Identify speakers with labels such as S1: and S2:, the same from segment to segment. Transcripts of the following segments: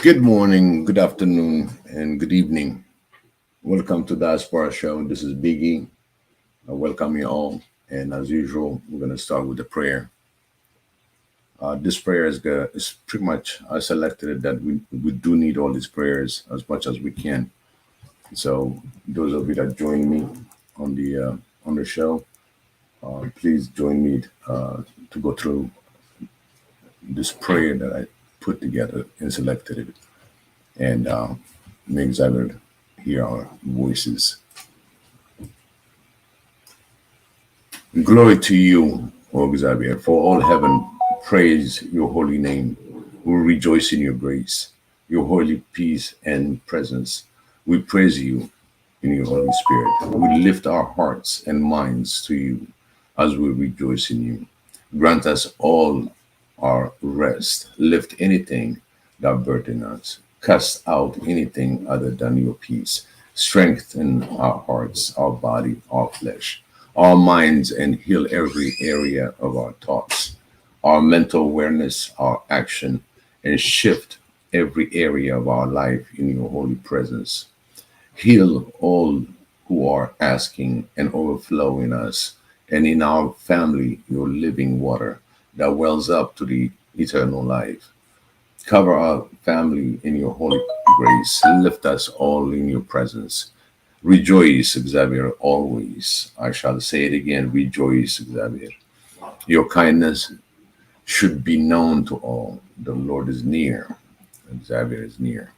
S1: Good morning, good afternoon, and good evening. Welcome to Diaspora Show. This is Biggie. I welcome you all. And as usual, we're going to start with a prayer. This prayer is pretty much, I selected it that we do need all these prayers as much as we can. So those of you that join me on the show, please join me to go through this prayer that I put together and selected it. And make Xavier hear our voices. Glory to you, O Xavier, for all heaven praise your holy name. We rejoice in your grace, your holy peace and presence. We praise you in your Holy Spirit. We lift our hearts and minds to you as we rejoice in you. Grant us all our rest. Lift anything that burden us. Cast out anything other than your peace. Strengthen our hearts, our body, our flesh, our minds, and heal every area of our thoughts, our mental awareness, our action, and shift every area of our life in your holy presence. Heal all who are asking and overflow in us and in our family your living water that wells up to the eternal life. Cover our family in your holy grace. Lift us all in your presence. Rejoice, Xavier, always. I shall say it again. Rejoice, Xavier. Your kindness should be known to all. The Lord is near. Xavier is near.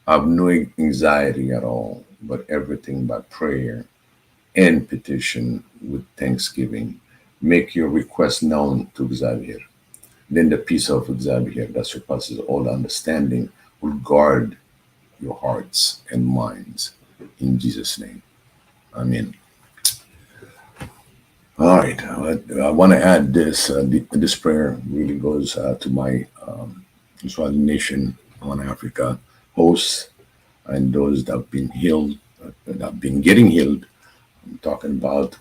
S1: Have no anxiety at all, but everything by prayer and petition with thanksgiving. Make your request known to Xavier. Then the peace of Xavier that surpasses all understanding will guard your hearts and minds. In Jesus' name. Amen. All right. I want to add this. This prayer really goes to my Israeli nation, on Africa hosts, and those that have been healed, that have been getting healed. I'm talking about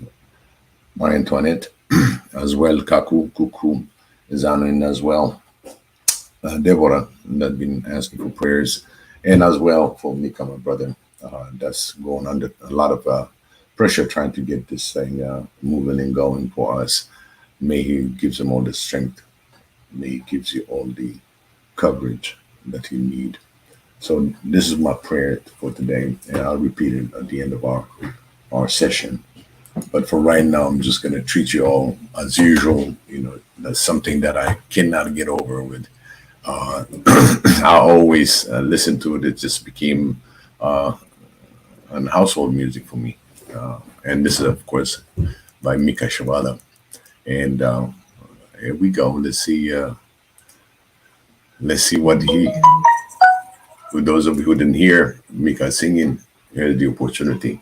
S1: Marie Antoinette as well, Kaku, Kuku, Zanin as well, Deborah, that been asking for prayers, and as well for Mika, my brother, that's going under a lot of pressure trying to get this thing moving and going for us. May He gives him all the strength. May He gives you all the coverage that you need. So this is my prayer for today, and I'll repeat it at the end of our session. But for right now, I'm just going to treat you all as usual. You know, that's something that I cannot get over with. I always listen to it. It just became an household music for me. And this is, of course, by Mika Shavala. And here we go. Let's see. Let's see what he. For those of you who didn't hear Mika singing, here's the opportunity.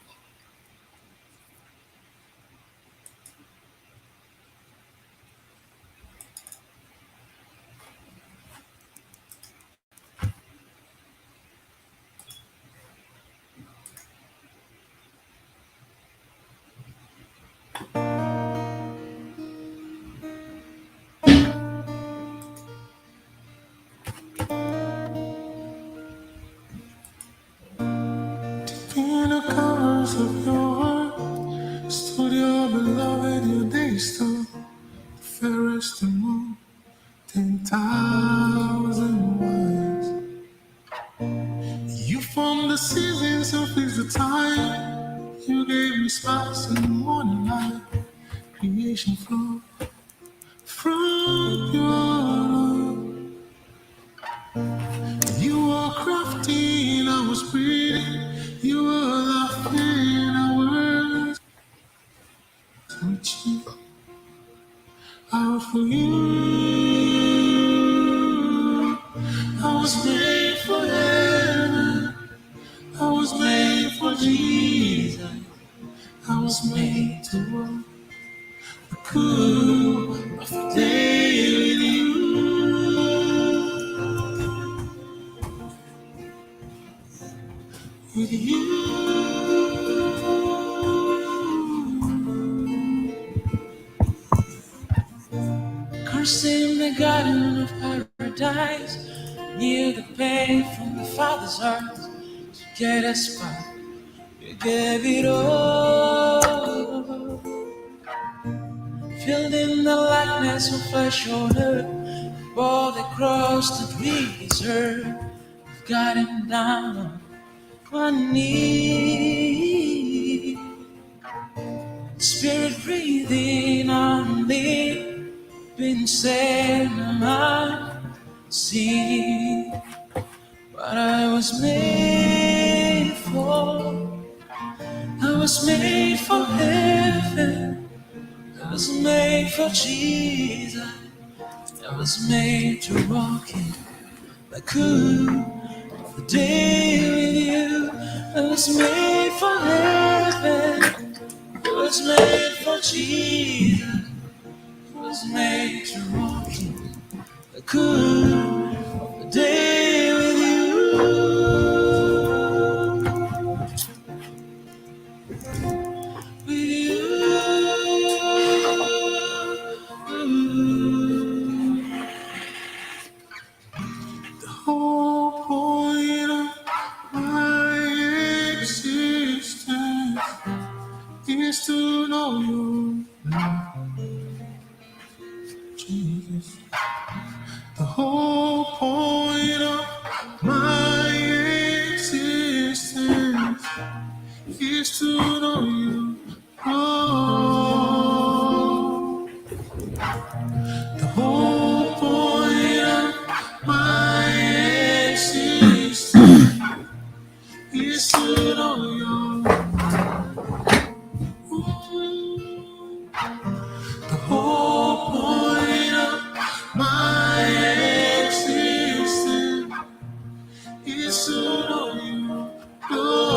S2: In the colors of your heart, stood your beloved, your day stood, fairest among 10,000 wives. You formed the seasons and fixed the time. You gave me sparks in the morning light. Creation flowed from your love. You were crafty and I was pretty. You were laughing and I was reaching out for you. I was made for heaven. I was made for Jesus. I was made to walk the cool of the day with you. With you. Cursing the garden of paradise. Knew the pain from the Father's heart to get us back. You gave it all. Filled in the likeness of flesh on earth, bore the cross that we deserve. Gotten down on one knee. Spirit breathing on me, been saying I'm not see what I was made for. I was made for heaven. I was made for Jesus. I was made to walk in the cool of the day with you. I was made for heaven. I was made for Jesus. I was made to walk in the cool of the day with you. With you. The whole point of my existence is to know you, Jesus. The whole point of my existence is to know you, Lord. The whole point of my existence is to know you. The whole point of my existence is to know you, Lord.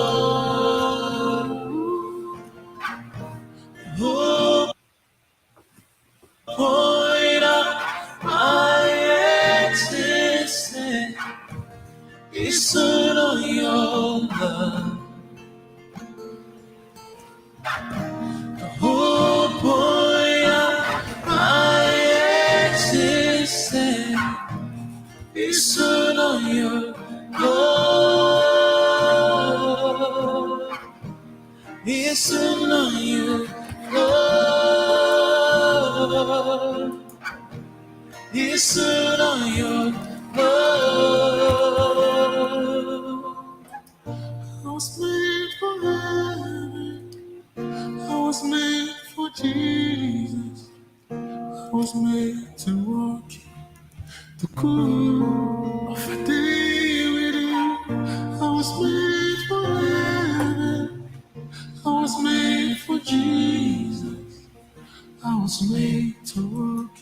S2: The whole point of my existence is to know your love. The whole point of my existence is to know your Lord. Is to know you, Lord. Is to know you, Lord. I was made for heaven. I was made for Jesus. I was made to walk the cool of a day with you. I was made for heaven. I was made for Jesus. I was made to walk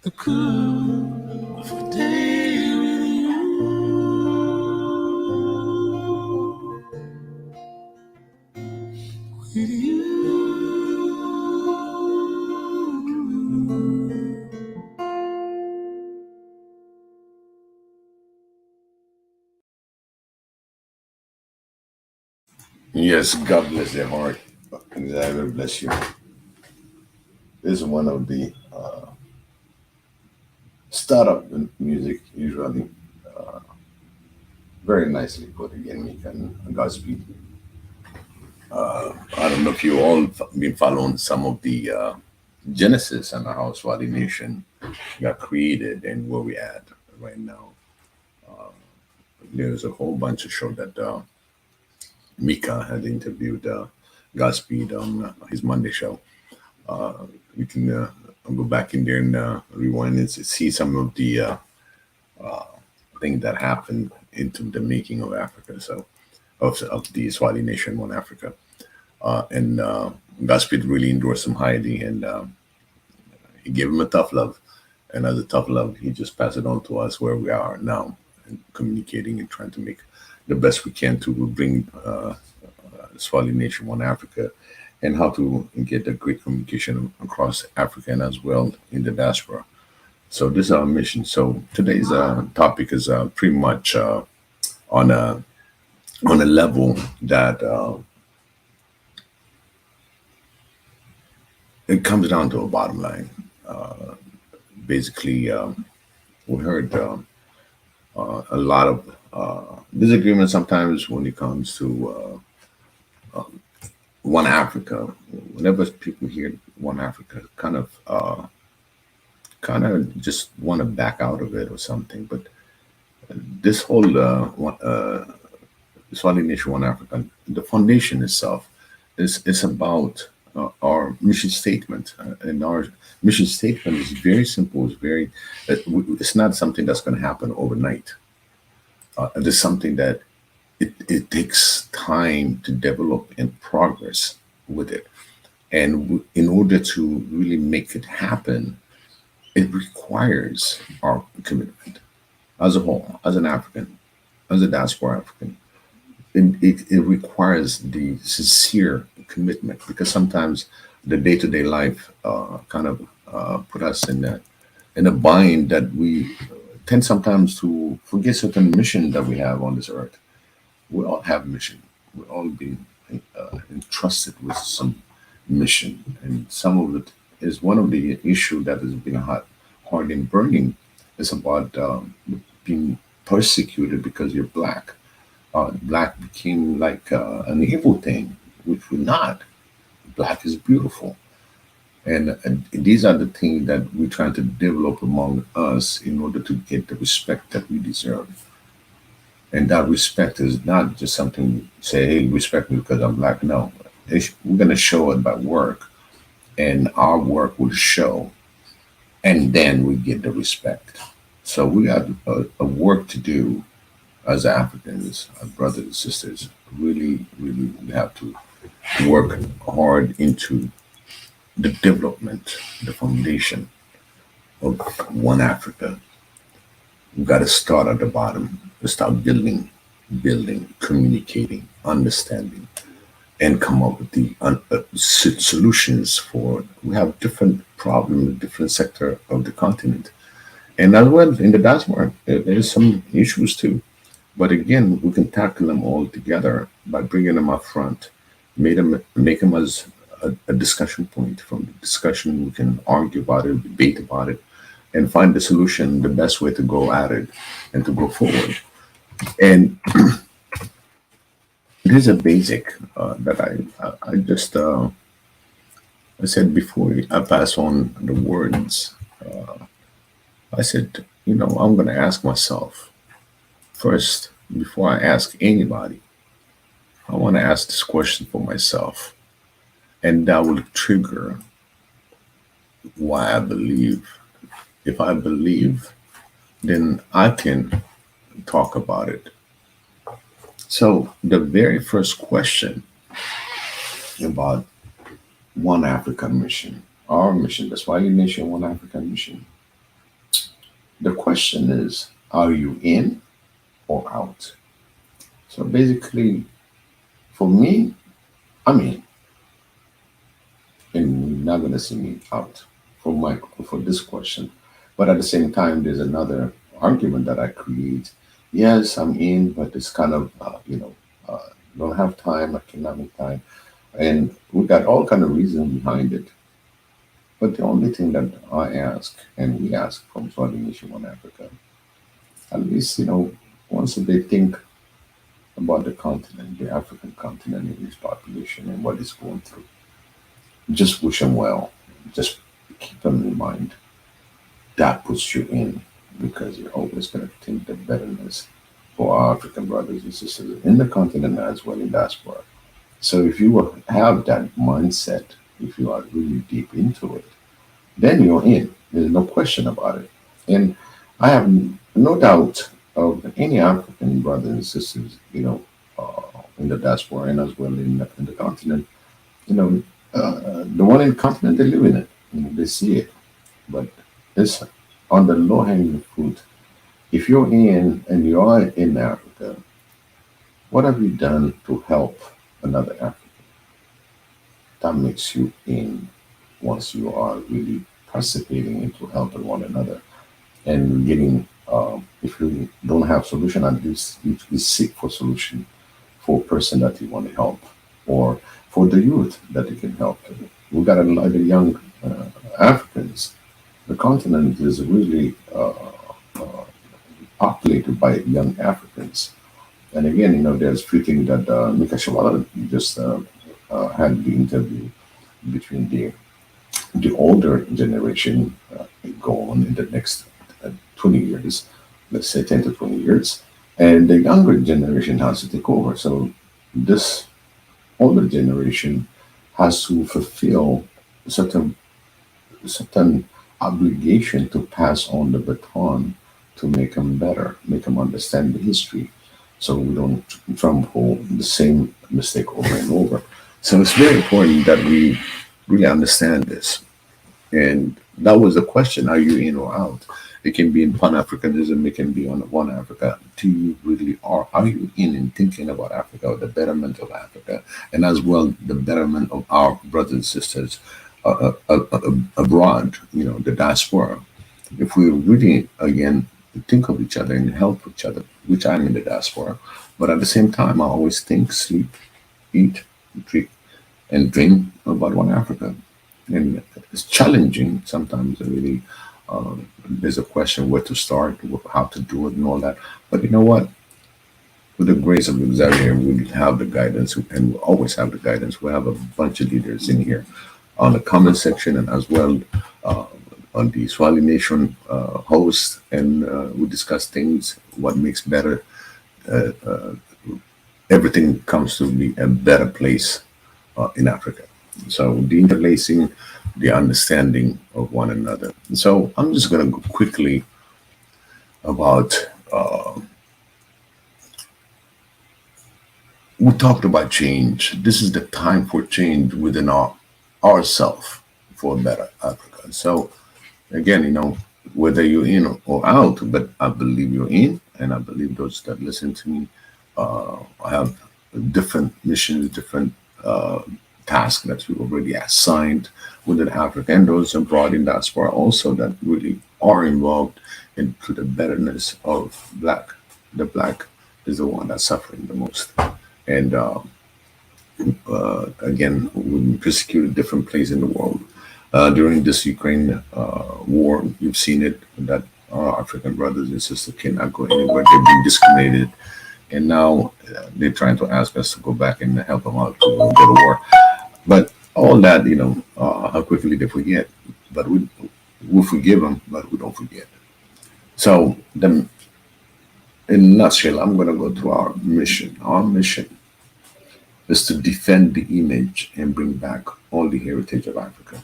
S2: the cool of a day with you. With you.
S1: Yes, God bless their heart. Exactly, bless you. This is one of the startup music, usually very nicely put again, Mika and Godspeed. I don't know if you all been following some of the genesis and how Swati Nation got created and where we at right now. There's a whole bunch of show that Mika had interviewed Godspeed on his Monday show. You can go back in there and rewind and see some of the things that happened into the making of Africa. So of the Swati Nation, One Africa, and Godspeed really endorsed him highly, and he gave him a tough love. And as a tough love, he just passed it on to us where we are now, and communicating and trying to make the best we can to bring Swahili Nation, One Africa, and how to get a great communication across Africa and as well in the diaspora. So this is our mission. So today's topic is pretty much on a level that it comes down to a bottom line. Basically, we heard A lot of disagreement sometimes when it comes to One Africa. Whenever people hear One Africa, kind of just want to back out of it or something. But this whole Swahili Nation One Africa, the foundation itself is about our mission statement, and our mission statement is very simple. It's not something that's going to happen overnight. It is something that it takes time to develop and progress with it. And in order to really make it happen, it requires our commitment as a whole, as an African, as a diaspora African. It requires the sincere commitment, because sometimes the day-to-day life kind of put us in a bind that we tend sometimes to forget certain mission that we have on this earth. We all have mission. We all been entrusted with some mission, and some of it is one of the issue that has been hard and burning. It's about being persecuted because you're black. Black became like an evil thing, which we're not. Black is beautiful, and these are the things that we're trying to develop among us in order to get the respect that we deserve. And that respect is not just something you say, hey, respect me because I'm black. No, we're going to show it by work, and our work will show, and then we get the respect. So we got a work to do as Africans, our brothers and sisters. Really, really, we have to work hard into the development, the foundation of One Africa. We've got to start at the bottom. We start building, communicating, understanding, and come up with the solutions for. We have different problems in different sector of the continent, and as well in the diaspora, there's some issues too. But again, we can tackle them all together by bringing them up front, make them as a discussion point. From the discussion, we can argue about it, debate about it, and find the solution, the best way to go at it and to go forward. And there's a basic that I just I said before I pass on the words. I said, I'm going to ask myself first before I ask anybody. I want to ask this question for myself, and that will trigger why I believe. If I believe, then I can talk about it. So the very first question about One African mission, our mission, the Swahili Nation One African mission. The question is, are you in or out? So basically, for me, I'm in, and you're not going to see me out for this question. But at the same time, there's another argument that I create. Yes, I'm in, but it's kind of don't have time. I cannot make time, and we got all kind of reasons behind it. But the only thing that I ask, and we ask from Swahili Nation One Africa, at least once they think about the continent, the African continent, and its population, and what it's going through, just wish them well. Just keep them in mind. That puts you in, because you're always going to think the betterness for our African brothers and sisters in the continent as well in diaspora. So if you have that mindset, if you are really deep into it, then you're in. There's no question about it. And I have no doubt of any African brothers and sisters, in the diaspora and as well in the continent, the one in the continent, they live in it, they see it. But it's on the low hanging fruit. If you're in and you are in Africa, what have you done to help another African? That makes you in, once you are really participating into helping one another and getting. If you don't have solution, at least you seek for solution for a person that you want to help, or for the youth that you can help. We got a lot of young Africans. The continent is really populated by young Africans. And again, there's few things that Mika Shawala just had the interview between the older generation go on in the next 20 years, let's say 10 to 20 years, and the younger generation has to take over. So this older generation has to fulfill certain certain obligation to pass on the baton to make them better, make them understand the history, so we don't trample the same mistake over and over. So it's very important that we really understand this. And that was the question: are you in or out? It can be in Pan Africanism, it can be on One Africa. Do you really are you in and thinking about Africa, or the betterment of Africa, and as well the betterment of our brothers and sisters abroad, the diaspora? If we really, again, think of each other and help each other, which I'm in the diaspora, but at the same time, I always think, sleep, eat, drink, and dream about One Africa. And it's challenging sometimes. Really, there's a question where to start, how to do it, and all that. But you know what? With the grace of Xavier, we have the guidance, and we always have the guidance. We have a bunch of leaders in here on the comment section, and as well uh, on the Swahili Nation host, and we discuss things, what makes better. Uh, uh, Everything comes to be a better place in Africa. So the interlacing, the understanding of one another. So I'm just going to go quickly about. We talked about change. This is the time for change within ourself for a better Africa. So again, whether you're in or out, but I believe you're in, and I believe those that listen to me have different missions, different tasks that you already assigned within Africa, and those abroad in diaspora also that really are involved into the betterness of Black. The Black is the one that's suffering the most. And again, we've been persecuted different places in the world. During this Ukraine war, you've seen it that our African brothers and sisters cannot go anywhere. They've been discriminated. And now they're trying to ask us to go back and help them out to go to war. But all that, how quickly they forget. But we forgive them, but we don't forget. So, in a nutshell, I'm going to go to our mission. Our mission is to defend the image and bring back all the heritage of Africa.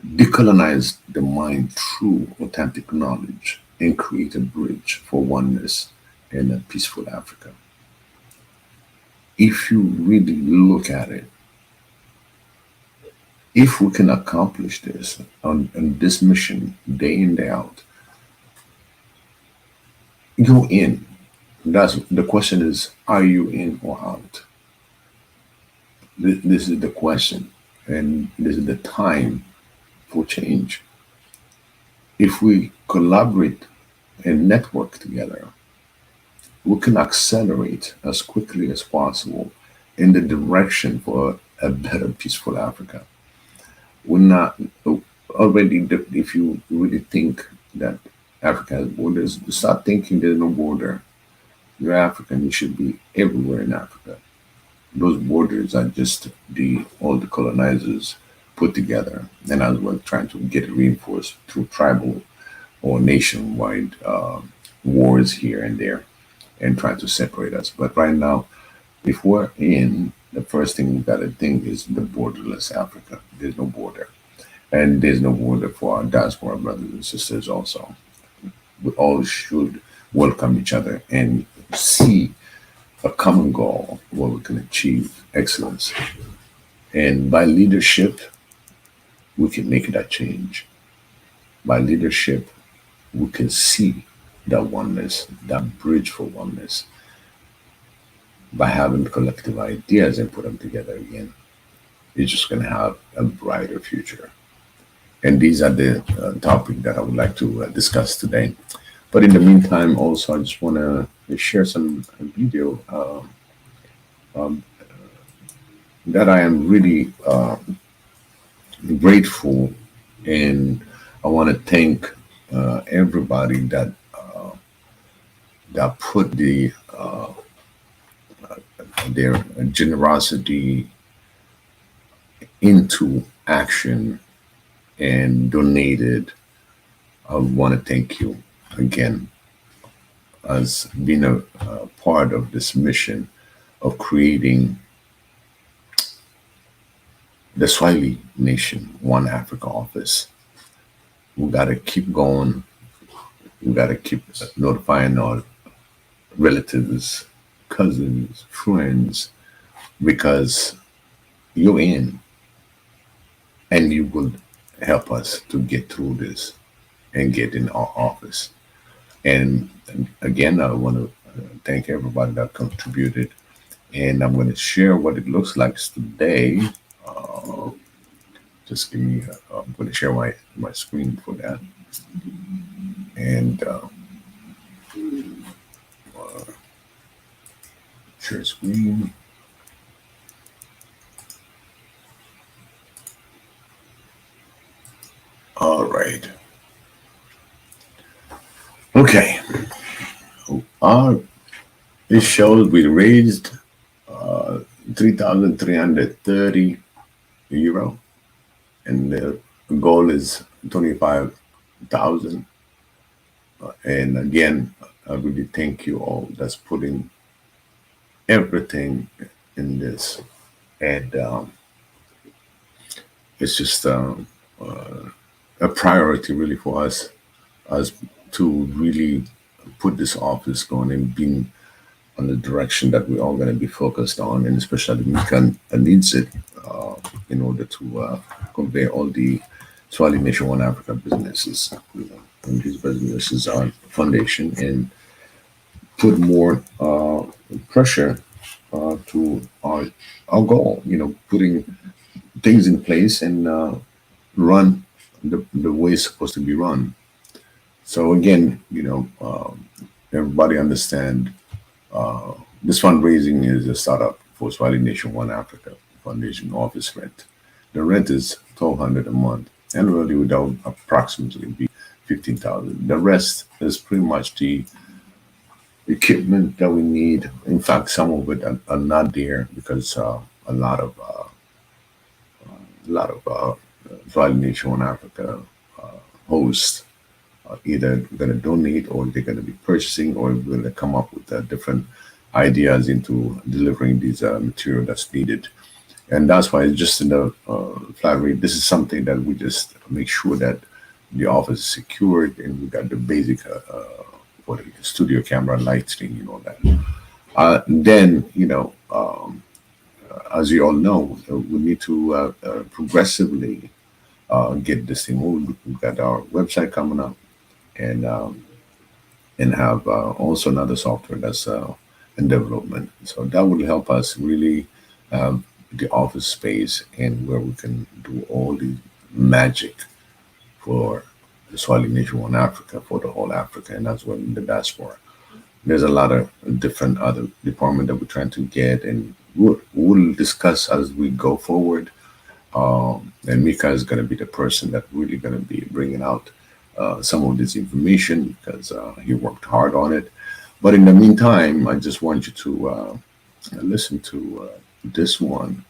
S1: Decolonize the mind through authentic knowledge and create a bridge for oneness and a peaceful Africa. If you really look at it, if we can accomplish this on this mission day in, day out, you're in. That's the question is, are you in or out? This is the question, and this is the time for change. If we collaborate and network together, we can accelerate as quickly as possible in the direction for a better, peaceful Africa. We're not already, if you really think that Africa has borders, start thinking there's no border. You're African, you should be everywhere in Africa. Those borders are just all the colonizers put together, and as well trying to get it reinforced through tribal or nationwide wars here and there, and trying to separate us. But right now, if we're in, the first thing we got to think is the borderless Africa. There's no border, and there's no border for our diaspora brothers and sisters. Also, we all should welcome each other and see a common goal where we can achieve excellence. And by leadership, we can make that change. By leadership, we can see that oneness, that bridge for oneness. By having collective ideas and put them together again, you're just going to have a brighter future. And these are the topics that I would like to discuss today. But in the meantime, also, I just want to share some video um, that I am really grateful, and I want to thank everybody that that put their generosity into action and donated. I want to thank you again as being a part of this mission of creating the Swahili Nation One Africa office. We got to keep going. We got to keep notifying our relatives, cousins, friends, because you're in and you will help us to get through this and get in our office. And again, I want to thank everybody that contributed. And I'm going to share what it looks like today. Uh, just give me, I'm going to share my screen for that. And share screen. All right. Okay. This shows we raised 3,330 euro, and the goal is 25,000. And again, I really thank you all that's putting everything in this, and it's just a priority really for us as to really put this office going and being on the direction that we're all going to be focused on, and especially Mika needs it in order to convey all the Swahili Nation One Africa businesses, and these businesses are foundation, and put more pressure to our goal, putting things in place and run the way it's supposed to be run. So again, everybody understand this fundraising is a startup for Swahili Nation One Africa Foundation office rent. The rent is 1,200 a month. Annually, would approximately be 15,000. The rest is pretty much the equipment that we need. In fact, some of it are not there because a lot of Swahili Nation One Africa hosts are either going to donate, or they're going to be purchasing, or we're going to come up with different ideas into delivering these material that's needed. And that's why it's just in the flat rate. This is something that we just make sure that the office is secured, and we got the basic for the studio camera, lighting, and all that. Then, as you all know, we need to progressively get this thing moved. We've got our website coming up, and have also another software that's in development. So that will help us really have the office space and where we can do all the magic for the Swahili Nation One Africa, for the whole Africa, and as well in the diaspora. There's a lot of different other departments that we're trying to get, and we'll discuss as we go forward. And Mika is going to be the person that really going to be bringing out some of this information, because he worked hard on it. But in the meantime, I just want you to listen to this one.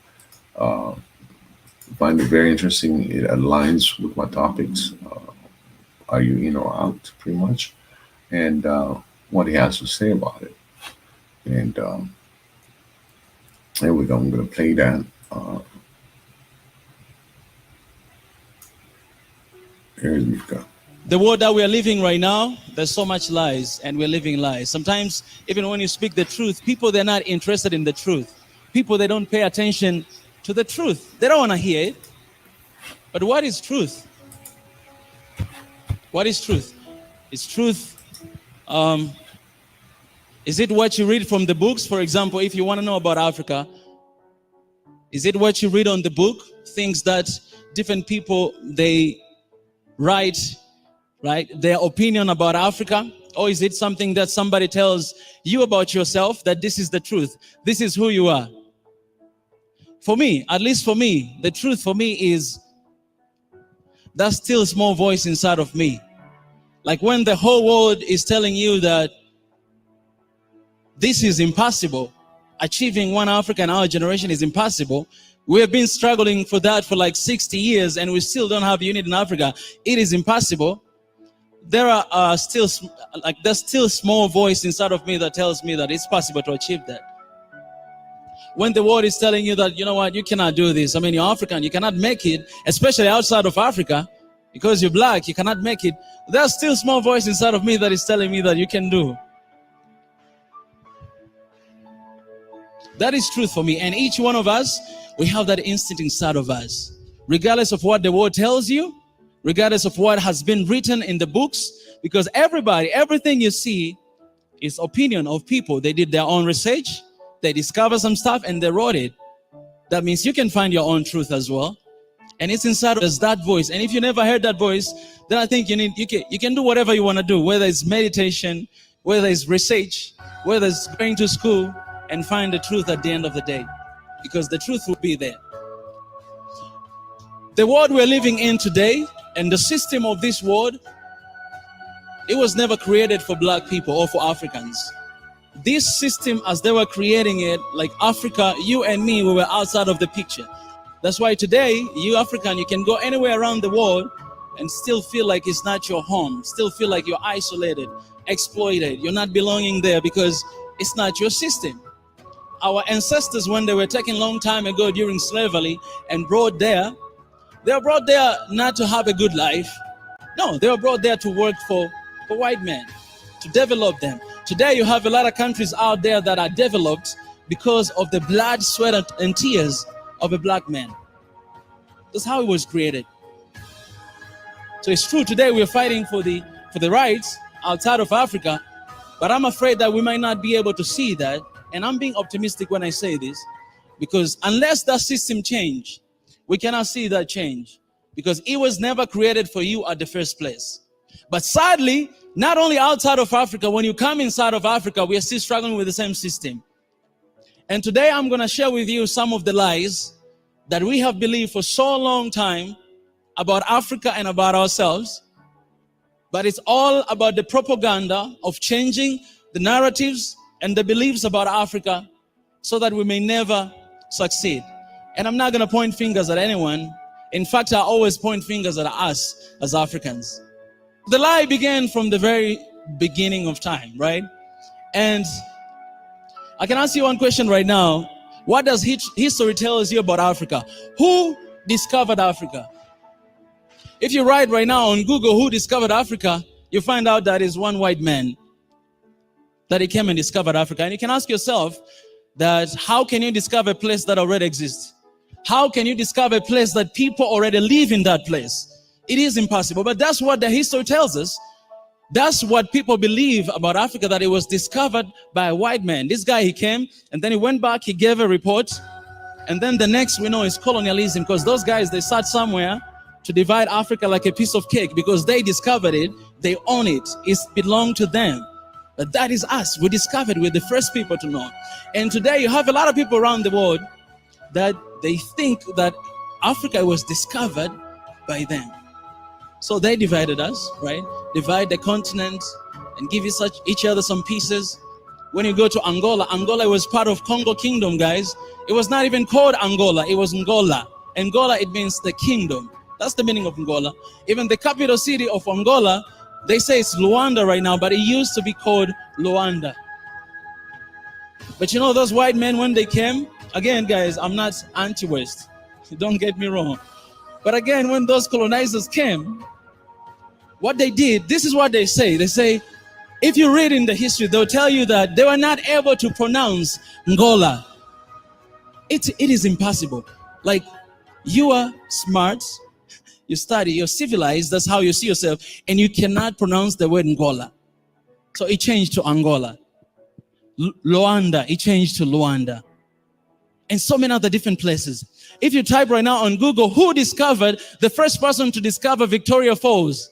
S1: Find it very interesting. It aligns with my topics. Are you in or out, pretty much? And what he has to say about it. And there we go. I'm going to play that. Here's Mika.
S2: The world that we are living right now, there's so much lies, and we're living lies. Sometimes, even when you speak the truth, people, they're not interested in the truth. People, they don't pay attention to the truth. They don't want to hear it. But what is truth? What is truth? Is truth, is it what you read from the books? For example, if you want to know about Africa, is it what you read on the book? Things that different people, they write, right? Their opinion about Africa? Or is it something that somebody tells you about yourself, that this is the truth? This is who you are. For me, at least for me, the truth for me is that still small voice inside of me. Like when the whole world is telling you that this is impossible. Achieving one Africa in our generation is impossible. We have been struggling for that for like 60 years and we still don't have unity in Africa. It is impossible. There's still a small voice inside of me that tells me that it's possible to achieve that. When the world is telling you that, you know what, you cannot do this. I mean, you're African, you cannot make it, especially outside of Africa, because you're black, you cannot make it. There's still a small voice inside of me that is telling me that you can do. That is truth for me. And each one of us, we have that instinct inside of us. Regardless of what the world tells you, regardless of what has been written in the books, because everything you see is opinion of people. They did their own research, they discovered some stuff and they wrote it. That means you can find your own truth as well. And it's inside of us, that voice. And if you never heard that voice, then I think you can do whatever you want to do, whether it's meditation, whether it's research, whether it's going to school, and find the truth at the end of the day, because the truth will be there. The world we're living in today and the system of this world, it was never created for black people or for Africans. This system, as they were creating it, like Africa, you and me, we were outside of the picture. That's why today, you African, you can go anywhere around the world and still feel like it's not your home, still feel like you're isolated, exploited, you're not belonging there because it's not your system. Our ancestors, when they were taken a long time ago during slavery and brought there, they were brought there not to have a good life. No, they were brought there to work for white men, to develop them. Today, you have a lot of countries out there that are developed because of the blood, sweat, and tears of a black man. That's how it was created. So it's true, today we're fighting for the rights outside of Africa, but I'm afraid that we might not be able to see that. And I'm being optimistic when I say this, because unless that system change, we cannot see that change, because it was never created for you at the first place. But sadly, not only outside of Africa, when you come inside of Africa, we are still struggling with the same system. And today I'm going to share with you some of the lies that we have believed for so long time about Africa and about ourselves. But it's all about the propaganda of changing the narratives and the beliefs about Africa so that we may never succeed. And I'm not going to point fingers at anyone. In fact, I always point fingers at us as Africans. The lie began from the very beginning of time, right? And I can ask you one question right now. What does history tell us you about Africa? Who discovered Africa? If you write right now on Google, who discovered Africa, you find out that is one white man, that he came and discovered Africa. And you can ask yourself that how can you discover a place that already exists? How can you discover a place that people already live in that place? It is impossible, but that's what the history tells us. That's what people believe about Africa, that it was discovered by a white man. This guy, he came and then he went back, he gave a report. And then the next we know is colonialism, because those guys, they sat somewhere to divide Africa like a piece of cake because they discovered it, they own it, it belonged to them. But that is us. We discovered, we're the first people to know. And today you have a lot of people around the world that they think that Africa was discovered by them. So they divided us, right? Divide the continent and give each other some pieces. When you go to Angola, Angola was part of Congo Kingdom, guys. It was not even called Angola, it was Angola. Angola, it means the kingdom. That's the meaning of Angola. Even the capital city of Angola, they say it's Luanda right now, but it used to be called Luanda. But you know, those white men, when they came, again, guys, I'm not anti-West. Don't get me wrong. But again, when those colonizers came, what they did, this is what they say. They say, if you read in the history, they'll tell you that they were not able to pronounce Angola. It is impossible. Like, you are smart, you study, you're civilized, that's how you see yourself, and you cannot pronounce the word Angola. So it changed to Angola. Luanda, it changed to Luanda. And so many other different places. If you type right now on Google, who discovered, the first person to discover Victoria Falls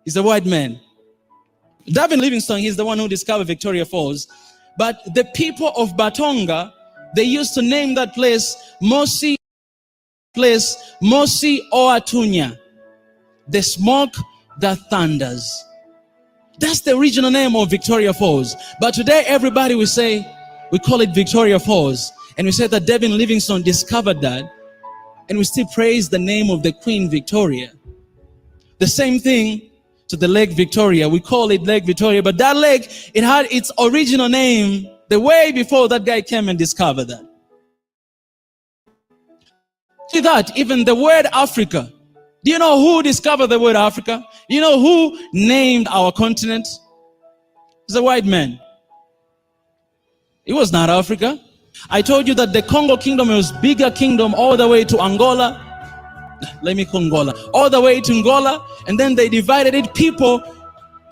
S2: is a white man. David Livingstone, he's the one who discovered Victoria Falls. But the people of Batonga, they used to name that place Mosi Oatunya, the smoke that thunders. That's the original name of Victoria Falls. But today everybody will say, we call it Victoria Falls. And we say that Devin Livingstone discovered that. And we still praise the name of the Queen Victoria. The same thing to the Lake Victoria. We call it Lake Victoria, but that lake, it had its original name the way before that guy came and discovered that. See that, even the word Africa. Do you know who discovered the word Africa? Do you know who named our continent? It's a white man. It was not Africa. I told you that the Congo kingdom was bigger kingdom all the way to Angola. Let me call Angola. All the way to Angola. And then they divided it. People,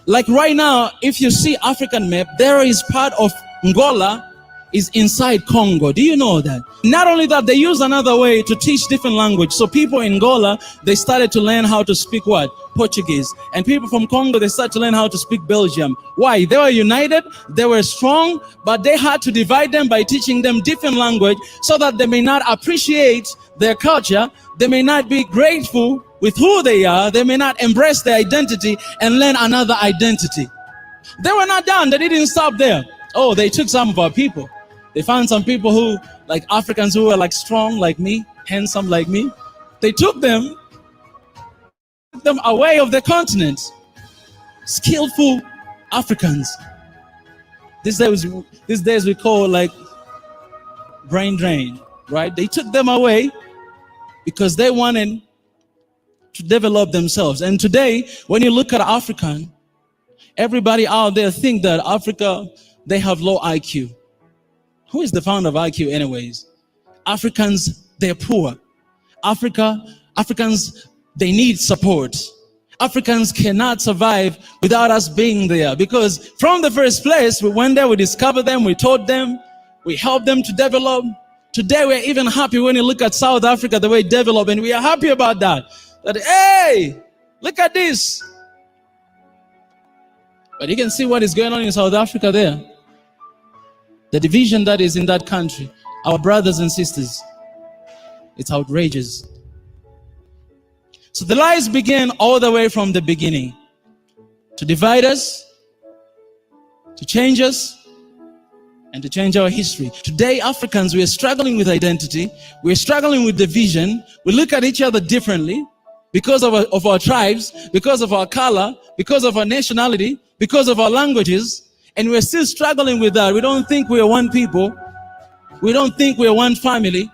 S2: like right now, if you see African map, there is part of Angola is inside Congo. Do you know that? Not only that, they use another way to teach different language. So people in Angola, they started to learn how to speak what? Portuguese. And people from Congo, they started to learn how to speak Belgium. Why? They were united, they were strong, but they had to divide them by teaching them different language so that they may not appreciate their culture, they may not be grateful with who they are, they may not embrace their identity and learn another identity. They were not done, they didn't stop there. Oh, they took some of our people. They found some people who, like Africans who were like strong like me, handsome like me. They took them away of the continent. Skillful Africans. These days we call like brain drain, right? They took them away because they wanted to develop themselves. And today, when you look at African, everybody out there think that Africa, they have low IQ. Who is the founder of IQ anyways? Africans, they're poor. Africans, they need support. Africans cannot survive without us being there, because from the first place, we went there, we discovered them, we taught them, we helped them to develop. Today, we're even happy when you look at South Africa, the way it developed, and we are happy about that. That, hey, look at this. But you can see what is going on in South Africa there. The division that is in that country, our brothers and sisters, it's outrageous. So the lies began all the way from the beginning to divide us, to change us, and to change our history. Today, Africans, we are struggling with identity. We are struggling with division. We look at each other differently because of our tribes, because of our color, because of our nationality, because of our languages. And we're still struggling with that. We don't think we are one people. We don't think we are one family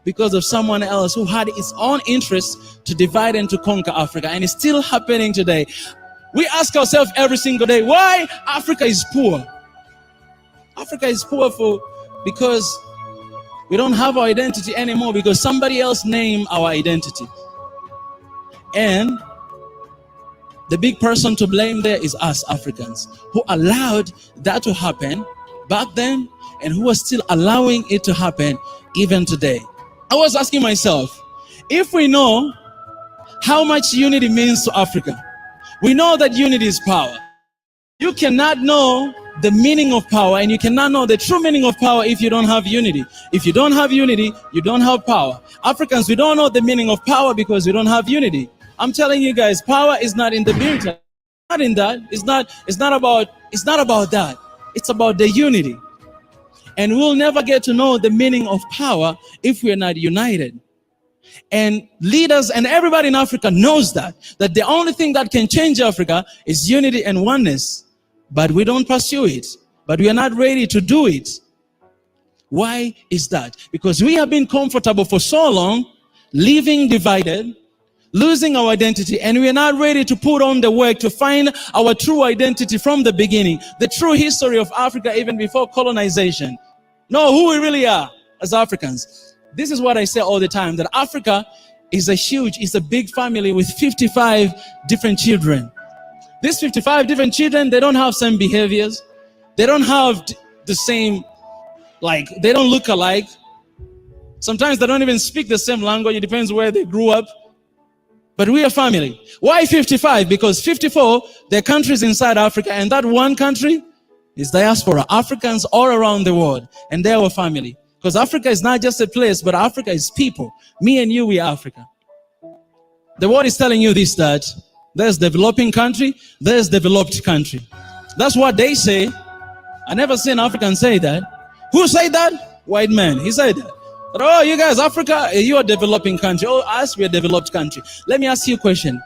S2: because of someone else who had its own interests to divide and to conquer Africa. And it's still happening today. We ask ourselves every single day, why Africa is poor? Africa is poor because we don't have our identity anymore, because somebody else named our identity. And the big person to blame there is us Africans, who allowed that to happen back then and who are still allowing it to happen even today. I was asking myself, if we know how much unity means to Africa, we know that unity is power. You cannot know the meaning of power, and you cannot know the true meaning of power if you don't have unity. If you don't have unity, you don't have power. Africans, we don't know the meaning of power because we don't have unity. I'm telling you guys, power is not in the military. Not in that. It's not about that. It's about the unity. And we'll never get to know the meaning of power if we're not united. And leaders and everybody in Africa knows that the only thing that can change Africa is unity and oneness. But we don't pursue it. But we are not ready to do it. Why is that? Because we have been comfortable for so long, living divided, losing our identity, and we are not ready to put on the work to find our true identity from the beginning, the true history of Africa even before colonization. Know who we really are as Africans. This is what I say all the time, that Africa is a big family with 55 different children. These 55 different children, they don't have same behaviors. They don't have the same, they don't look alike. Sometimes they don't even speak the same language. It depends where they grew up. But we are family. Why 55? Because 54, there are countries inside Africa, and that one country is diaspora. Africans all around the world, and they are our family. Because Africa is not just a place, but Africa is people. Me and you, we are Africa. The world is telling you this, that There's developing country, there's developed country. That's what they say. I never seen an African say that. Who say that? White man. He said that. But, oh, you guys, Africa, you're a developing country. Oh, us, we're a developed country. Let me ask you a question.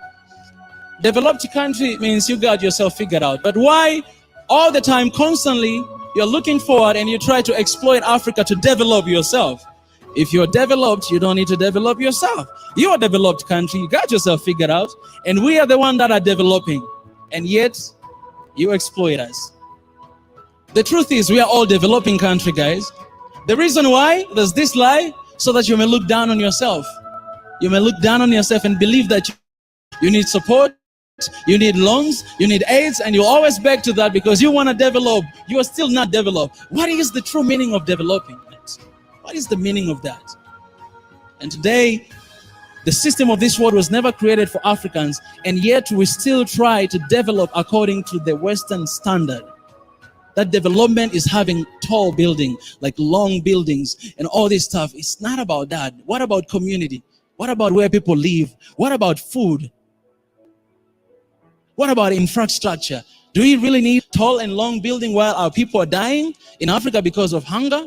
S2: Developed country means you got yourself figured out. But why all the time, constantly, you're looking forward and you try to exploit Africa to develop yourself? If you're developed, you don't need to develop yourself. You're a developed country. You got yourself figured out. And we are the ones that are developing. And yet, you exploit us. The truth is, we are all developing country, guys. The reason why there's this lie, so that you may look down on yourself. You may look down on yourself and believe that you need support, you need loans, you need aids, and you always beg to that because you want to develop. You are still not developed. What is the true meaning of developing? What is the meaning of that? And today, the system of this world was never created for Africans, and yet we still try to develop according to the Western standard. That development is having tall buildings, like long buildings and all this stuff. It's not about that. What about community? What about where people live? What about food? What about infrastructure? Do we really need tall and long building while our people are dying in Africa because of hunger?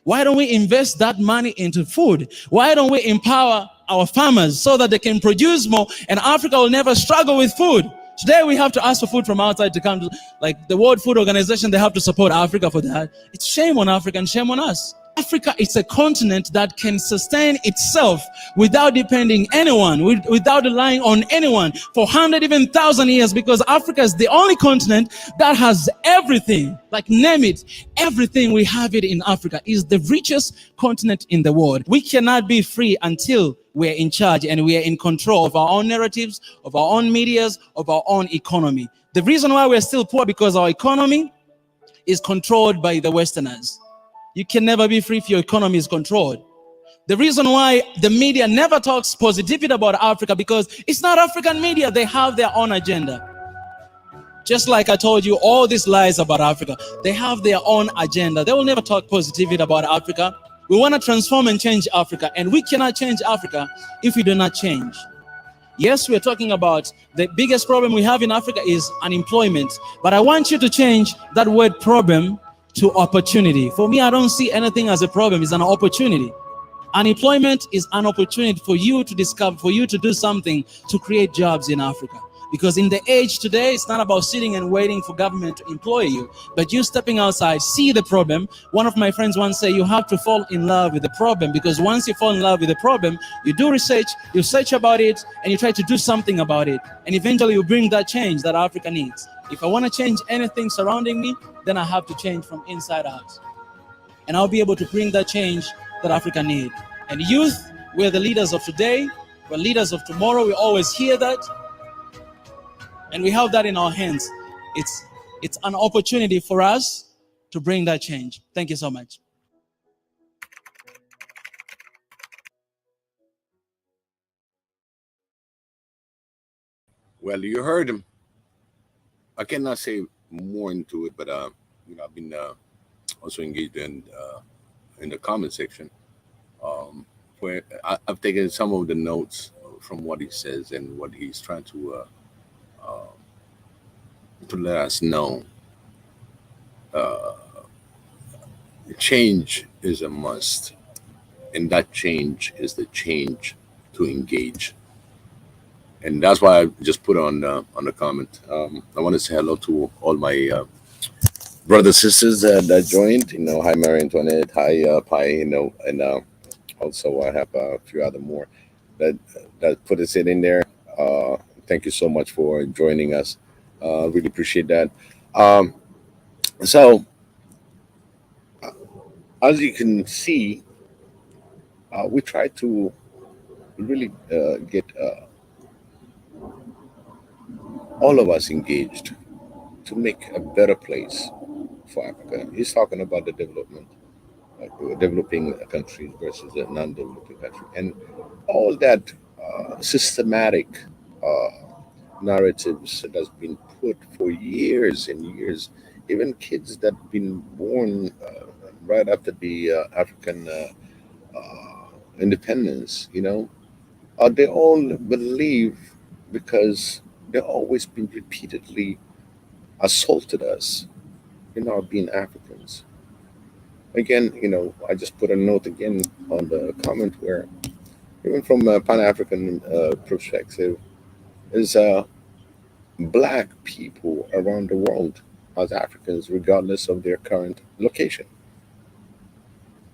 S2: Why don't we invest that money into food? Why don't we empower our farmers so that they can produce more and Africa will never struggle with food? Today we have to ask for food from outside to come to, like the World Food Organization, they have to support Africa for that. It's shame on Africa and shame on us. Africa is a continent that can sustain itself without depending anyone, without relying on anyone for 100, even 1,000 years, because Africa is the only continent that has everything, like name it, everything we have it in Africa. Is the richest continent in the world. We cannot be free until we're in charge and we are in control of our own narratives, of our own medias, of our own economy. The reason why we're still poor because our economy is controlled by the Westerners. You can never be free if your economy is controlled. The reason why the media never talks positivity about Africa because it's not African media. They have their own agenda. Just like I told you, all these lies about Africa, they have their own agenda. They will never talk positivity about Africa. We want to transform and change Africa, and we cannot change Africa if we do not change. Yes, we're talking about the biggest problem we have in Africa is unemployment, but I want you to change that word problem to opportunity. For me, I don't see anything as a problem. It's an opportunity. Unemployment is an opportunity for you to discover, for you to do something to create jobs in Africa. Because in the age today, it's not about sitting and waiting for government to employ you, but you stepping outside, see the problem. One of my friends once said, you have to fall in love with the problem, because once you fall in love with the problem, you do research, you search about it, and you try to do something about it. And eventually you bring that change that Africa needs. If I want to change anything surrounding me, then I have to change from inside out. And I'll be able to bring that change that Africa needs. And youth, we're the leaders of today, we're leaders of tomorrow. We always hear that. And we have that in our hands. It's an opportunity for us to bring that change. Thank you so much.
S1: Well, you heard him. I cannot say more into it, but I've been also engaged in the comment section, where I've taken some of the notes from what he says and what he's trying to let us know. Change is a must, and that change is the change to engage. And that's why I just put on the comment. I want to say hello to all my brothers, sisters that joined. Hi Mary Antoinette, hi Pi. And also I have a few other more that put us in there. Thank you so much for joining us. Really appreciate that. So as you can see, we try to really get all of us engaged to make a better place for Africa. He's talking about the development, like developing countries versus a non-developing country, and all that systematic narratives that's been put for years and years. Even kids that have been born right after the African independence, they all believe because
S3: They've always been repeatedly assaulted us in our being Africans. Again, I just put a note again on the comment where, even from a Pan African perspective, is black people around the world as Africans, regardless of their current location.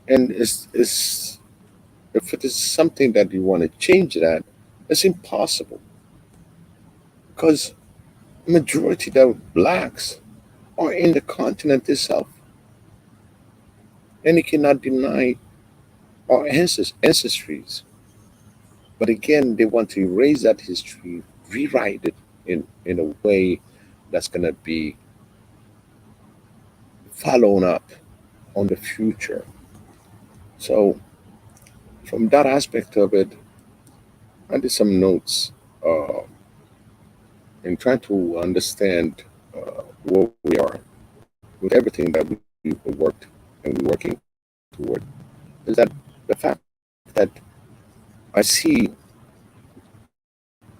S3: And if it is something that you want to change that, it's impossible because majority of blacks are in the continent itself, and you cannot deny our ancestries. But again, they want to erase that history, rewrite it in a way that's going to be followed up on the future. So, from that aspect of it, I did some notes in trying to understand where we are with everything that we worked and we're working toward. Is that the fact that I see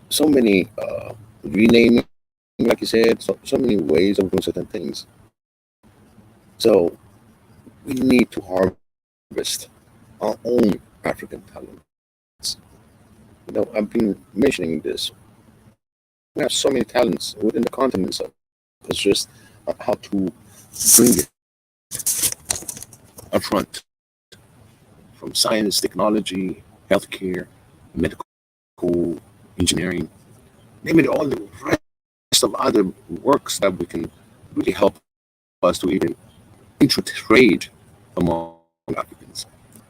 S3: so many renaming, like you said, so many ways of doing certain things. So we need to harvest our own African talents. I've been mentioning this. We have so many talents within the continent, so it's just how to bring it up front, from science, technology, healthcare, medical, engineering, name it, all the rest of other works that we can really help us to even intertrade among Africans.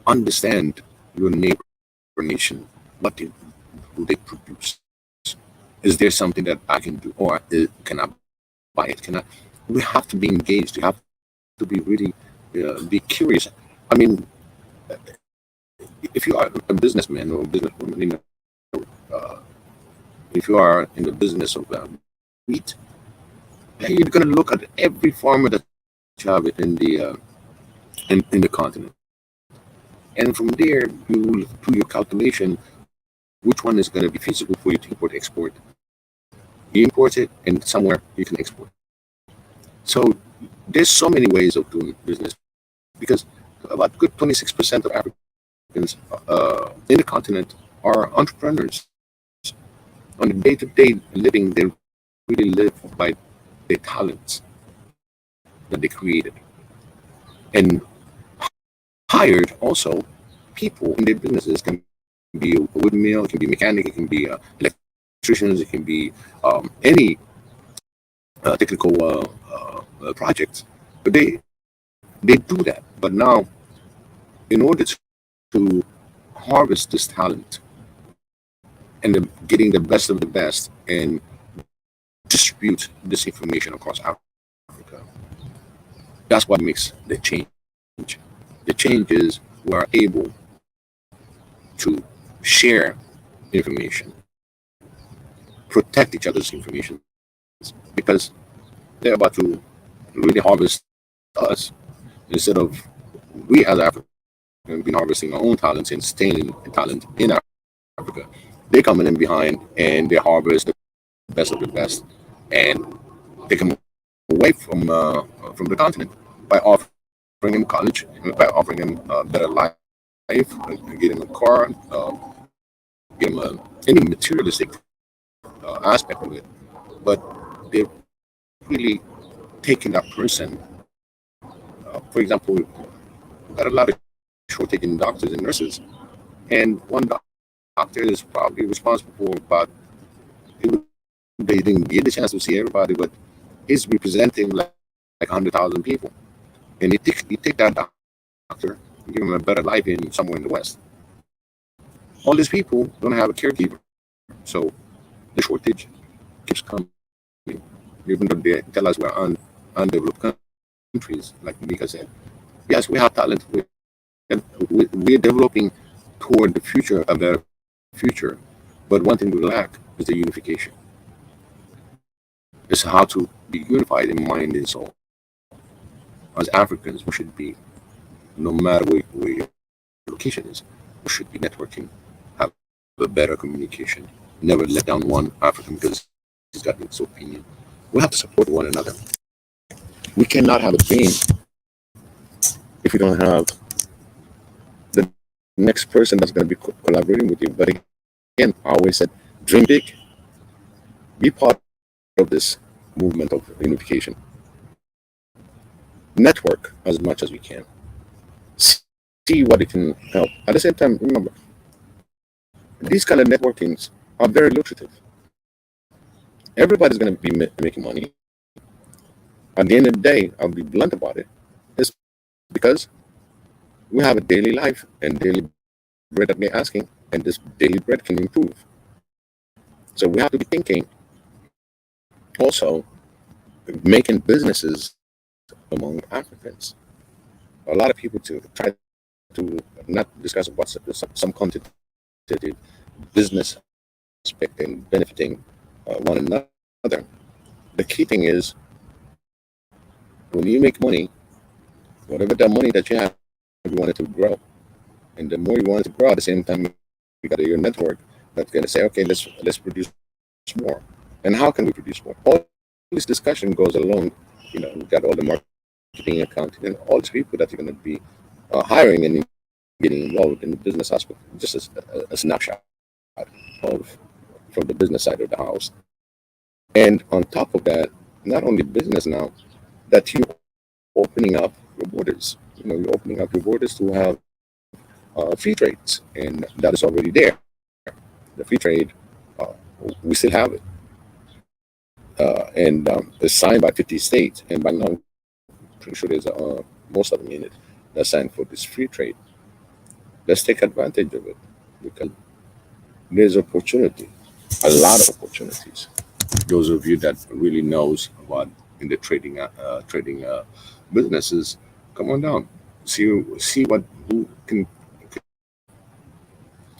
S3: Understand your neighbor nation. What do they produce? Is there something that I can do, or can I buy it? Can I? We have to be engaged. You have to be really be curious. I mean, if you are a businessman or a businesswoman, uh, if you are in the business of wheat, you're going to look at every farmer that you have in the continent, and from there you will do your calculation which one is going to be feasible for you to import export. You import it, and somewhere you can export. So there's so many ways of doing business, because about good 26% of Africans in the continent are entrepreneurs. On a day-to-day living, they really live by their talents that they created, and hired also people in their businesses. Can be a wood mill, it can be mechanic, it can be electricians, it can be any technical projects. But they do that. But now, in order to harvest this talent and getting the best of the best and distribute this information across Africa, that's what makes the change. The change is we're able to share information, protect each other's information, because they're about to really harvest us, instead of we as Africans been harvesting our own talents and staying talent in Africa. They coming in behind and they harvest the best of the best, and they come away from the continent by offering him college, by offering him a better life, get him a car, give him any materialistic aspect of it. But they're really taking that person. For example, we've got a lot of shortage in doctors and nurses, and one doctor is probably responsible for about, they didn't get the chance to see everybody, but he's representing like 100,000 people. And you take that doctor, give him a better life in somewhere in the West. All these people don't have a caregiver, so the shortage keeps coming. Even though they tell us we're undeveloped countries, like Mika said, yes, we have talent. We're developing toward the future, a better future. But one thing we lack is the unification. It's how to be unified in mind and soul. As Africans, we should be, no matter where your location is, we should be networking, have a better communication, never let down one African, because got his opinion. We have to support one another. We cannot have a dream if we don't have the next person that's going to be collaborating with you. But again, I always said, dream big, be part of this movement of unification. Network as much as we can. See what it can help. At the same time, remember, these kind of networkings are very lucrative. Everybody's going to be making money. At the end of the day, I'll be blunt about it. It's because we have a daily life and daily bread that we're asking, and this daily bread can improve. So we have to be thinking also making businesses among Africans. A lot of people to try to not discuss about some quantitative business aspect and benefiting one another. The key thing is when you make money, whatever the money that you have, you want it to grow. And the more you want it to grow, at the same time, you got your network that's going to say, okay, let's produce more. And how can we produce more? All this discussion goes along. We've got all the marketing, accounting, and all these people that you're going to be hiring and getting involved in the business aspect. Just as a snapshot of from the business side of the house. And on top of that, not only business now, that you're opening up your borders. You're opening up your borders to have free trades, and that is already there. The free trade, we still have it, and it's signed by 50 states, and by now, I'm pretty sure there's most of them in it that signed for this free trade. Let's take advantage of it because there's opportunity, a lot of opportunities. Those of you that really knows about in the trading businesses, come on down, see what who can,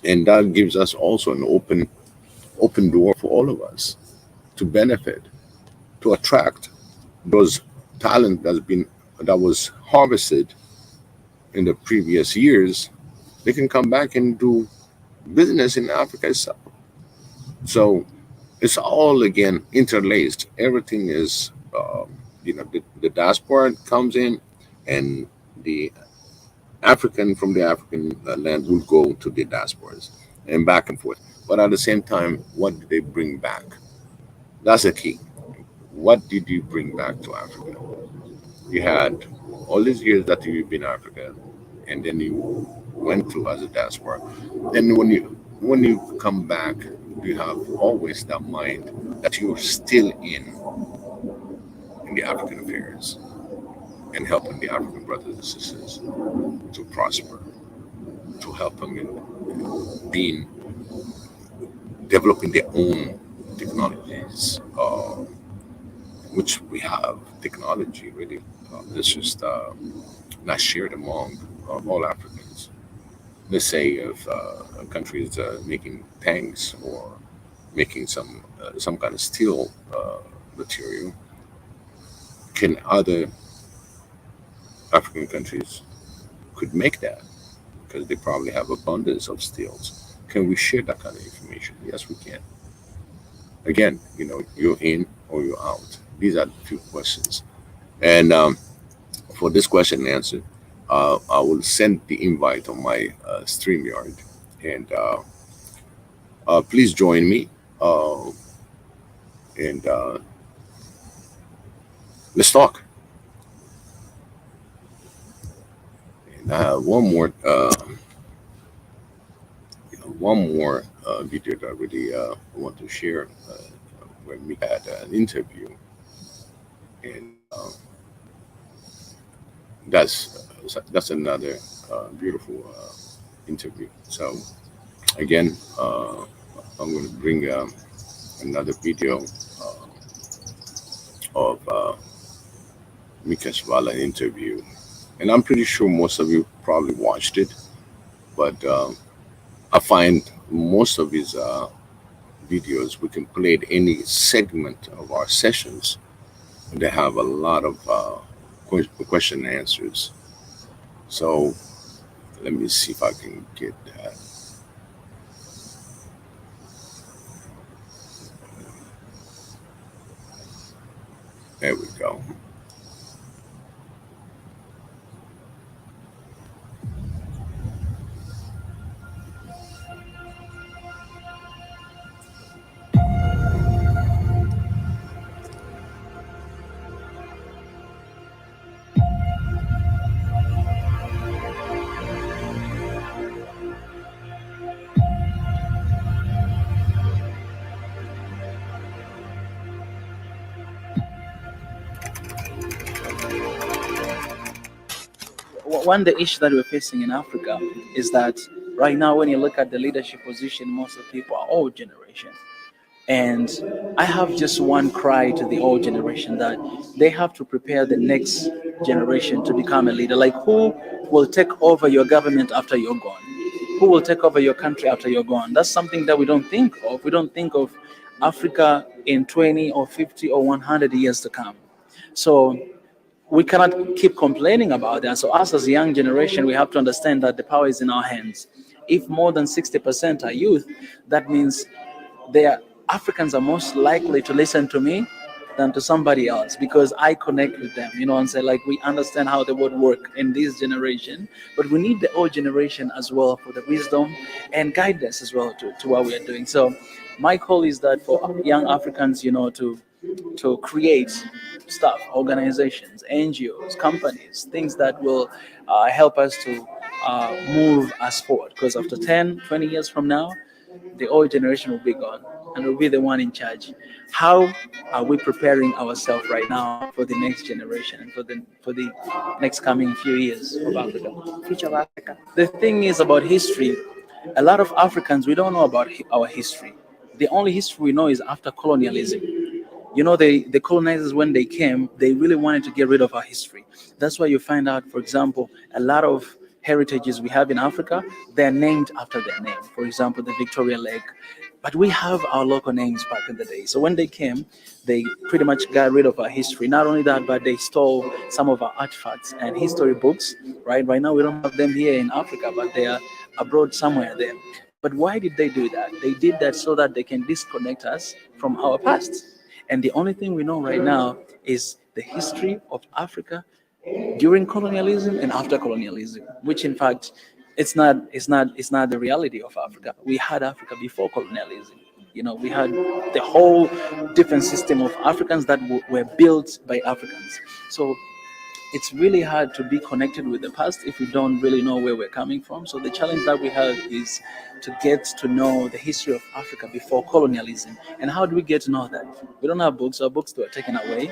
S3: and that gives us also an open door for all of us to benefit, to attract those talent that was harvested in the previous years. They can come back and do business in Africa itself. So it's all again interlaced. Everything is, the diaspora comes in, and the African from the African land will go to the diasporas and back and forth. But at the same time, what do they bring back? That's the key. What did you bring back to Africa? You had all these years that you've been in Africa, and then you went through as a diaspora. Then when you come back, you have always that mind that you're still in the African affairs and helping the African brothers and sisters to prosper, to help them in being developing their own technologies, which we have technology really. It's just not shared among all Africans. Let's say if a country is making tanks or making some kind of steel material, can other African countries could make that because they probably have abundance of steels. Can we share that kind of information? Yes, we can. Again, you're in or you're out. These are the few questions. And for this question and answer, I will send the invite on my StreamYard. And please join me. And let's talk. And I have one more video that I really want to share when we had an interview. And that's another beautiful interview. So again, I'm going to bring another video of Mika Svala interview, and I'm pretty sure most of you probably watched it, but I find most of his videos we can play at any segment of our sessions. They have a lot of question and answers. So let me see if I can get that. There we go.
S2: One the issue that we're facing in Africa is that right now, when you look at the leadership position, most of the people are old generation. And I have just one cry to the old generation that they have to prepare the next generation to become a leader. Like, who will take over your government after you're gone? Who will take over your country after you're gone? That's something that we don't think of. We don't think of Africa in 20 or 50 or 100 years to come. So we cannot keep complaining about that. So us as a young generation, we have to understand that the power is in our hands. If more than 60% are youth, that means they are, Africans are most likely to listen to me than to somebody else because I connect with them, and say like we understand how the world work in this generation, but we need the old generation as well for the wisdom and guidance as well to what we are doing. So my call is that for young Africans, to create stuff, organizations, NGOs, companies, things that will help us to move us forward. Because after 10, 20 years from now, the old generation will be gone and will be the one in charge. How are we preparing ourselves right now for the next generation and for the next coming few years of Africa? Future of Africa. The thing is about history. A lot of Africans, we don't know about our history. The only history we know is after colonialism. The colonizers, when they came, they really wanted to get rid of our history. That's why you find out, for example, a lot of heritages we have in Africa, they're named after their name. For example, the Victoria Lake. But we have our local names back in the day. So when they came, they pretty much got rid of our history. Not only that, but they stole some of our artifacts and history books. Right now, we don't have them here in Africa, but they are abroad somewhere there. But why did they do that? They did that so that they can disconnect us from our past. And the only thing we know right now is the history of Africa during colonialism and after colonialism, which in fact it's not the reality of Africa. We had Africa before colonialism. We had the whole different system of Africans that were built by Africans. So it's really hard to be connected with the past if we don't really know where we're coming from. So the challenge that we have is to get to know the history of Africa before colonialism. And how do we get to know that? We don't have books. Our books were taken away.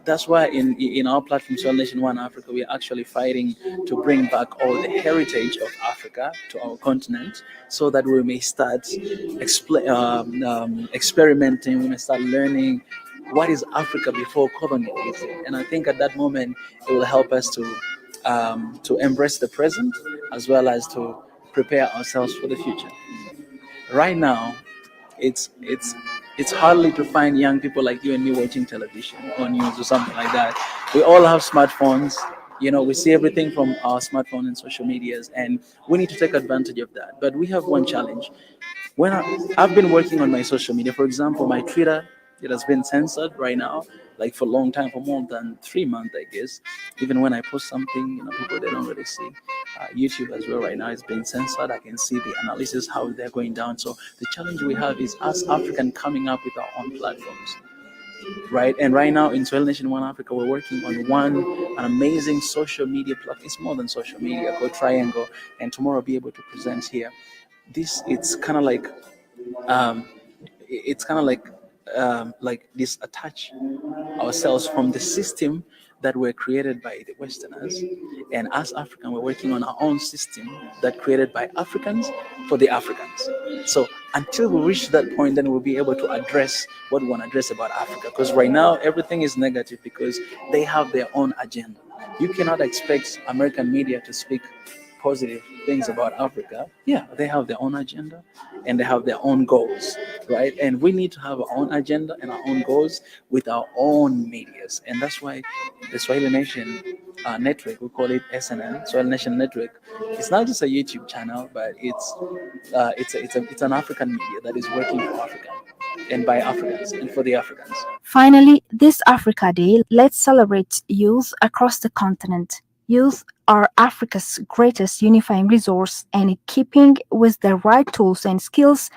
S2: That's why in our platform, Soul Nation One Africa, we're actually fighting to bring back all the heritage of Africa to our continent so that we may start experimenting, we may start learning what is Africa before colonialism. And I think at that moment, it will help us to embrace the present as well as to prepare ourselves for the future. Right now, it's hardly to find young people like you and me watching television or news or something like that. We all have smartphones. We see everything from our smartphone and social medias, and we need to take advantage of that. But we have one challenge. I've been working on my social media, for example, my Twitter, it has been censored right now, like for a long time, for more than 3 months, I guess. Even when I post something, people they don't really see. YouTube as well right now is being censored. I can see the analysis how they're going down. So the challenge we have is us African coming up with our own platforms, right? And right now in Soil Nation One Africa, we're working on an amazing social media platform. It's more than social media, called Triangle, and tomorrow I'll be able to present here. This um, it's kind of like disattach ourselves from the system that were created by the Westerners, and as African, we're working on our own system that created by Africans for the Africans. So until we reach that point, then we'll be able to address what we want to address about Africa. Because right now everything is negative because they have their own agenda. You cannot expect American media to speak positive things about Africa. Yeah, they have their own agenda and they have their own goals, right? And we need to have our own agenda and our own goals with our own medias. And that's why the Swahili Nation network, we call it SNN, Swahili Nation Network. It's not just a YouTube channel, but it's an African media that is working for Africa and by Africans and for the Africans.
S4: Finally, this Africa Day, let's celebrate youth across the continent. Youth are Africa's greatest unifying resource, and in keeping with the right tools and skills,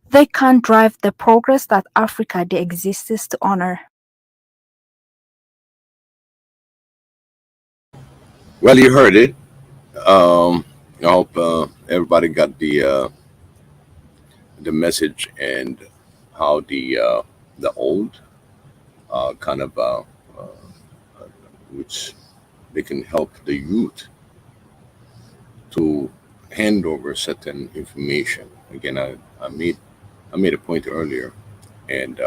S4: they can drive the progress that Africa Day exists to honor.
S3: Well, you heard it. I hope everybody got the message and how the old kind of which they can help the youth to hand over certain information. Again, I made a point earlier, and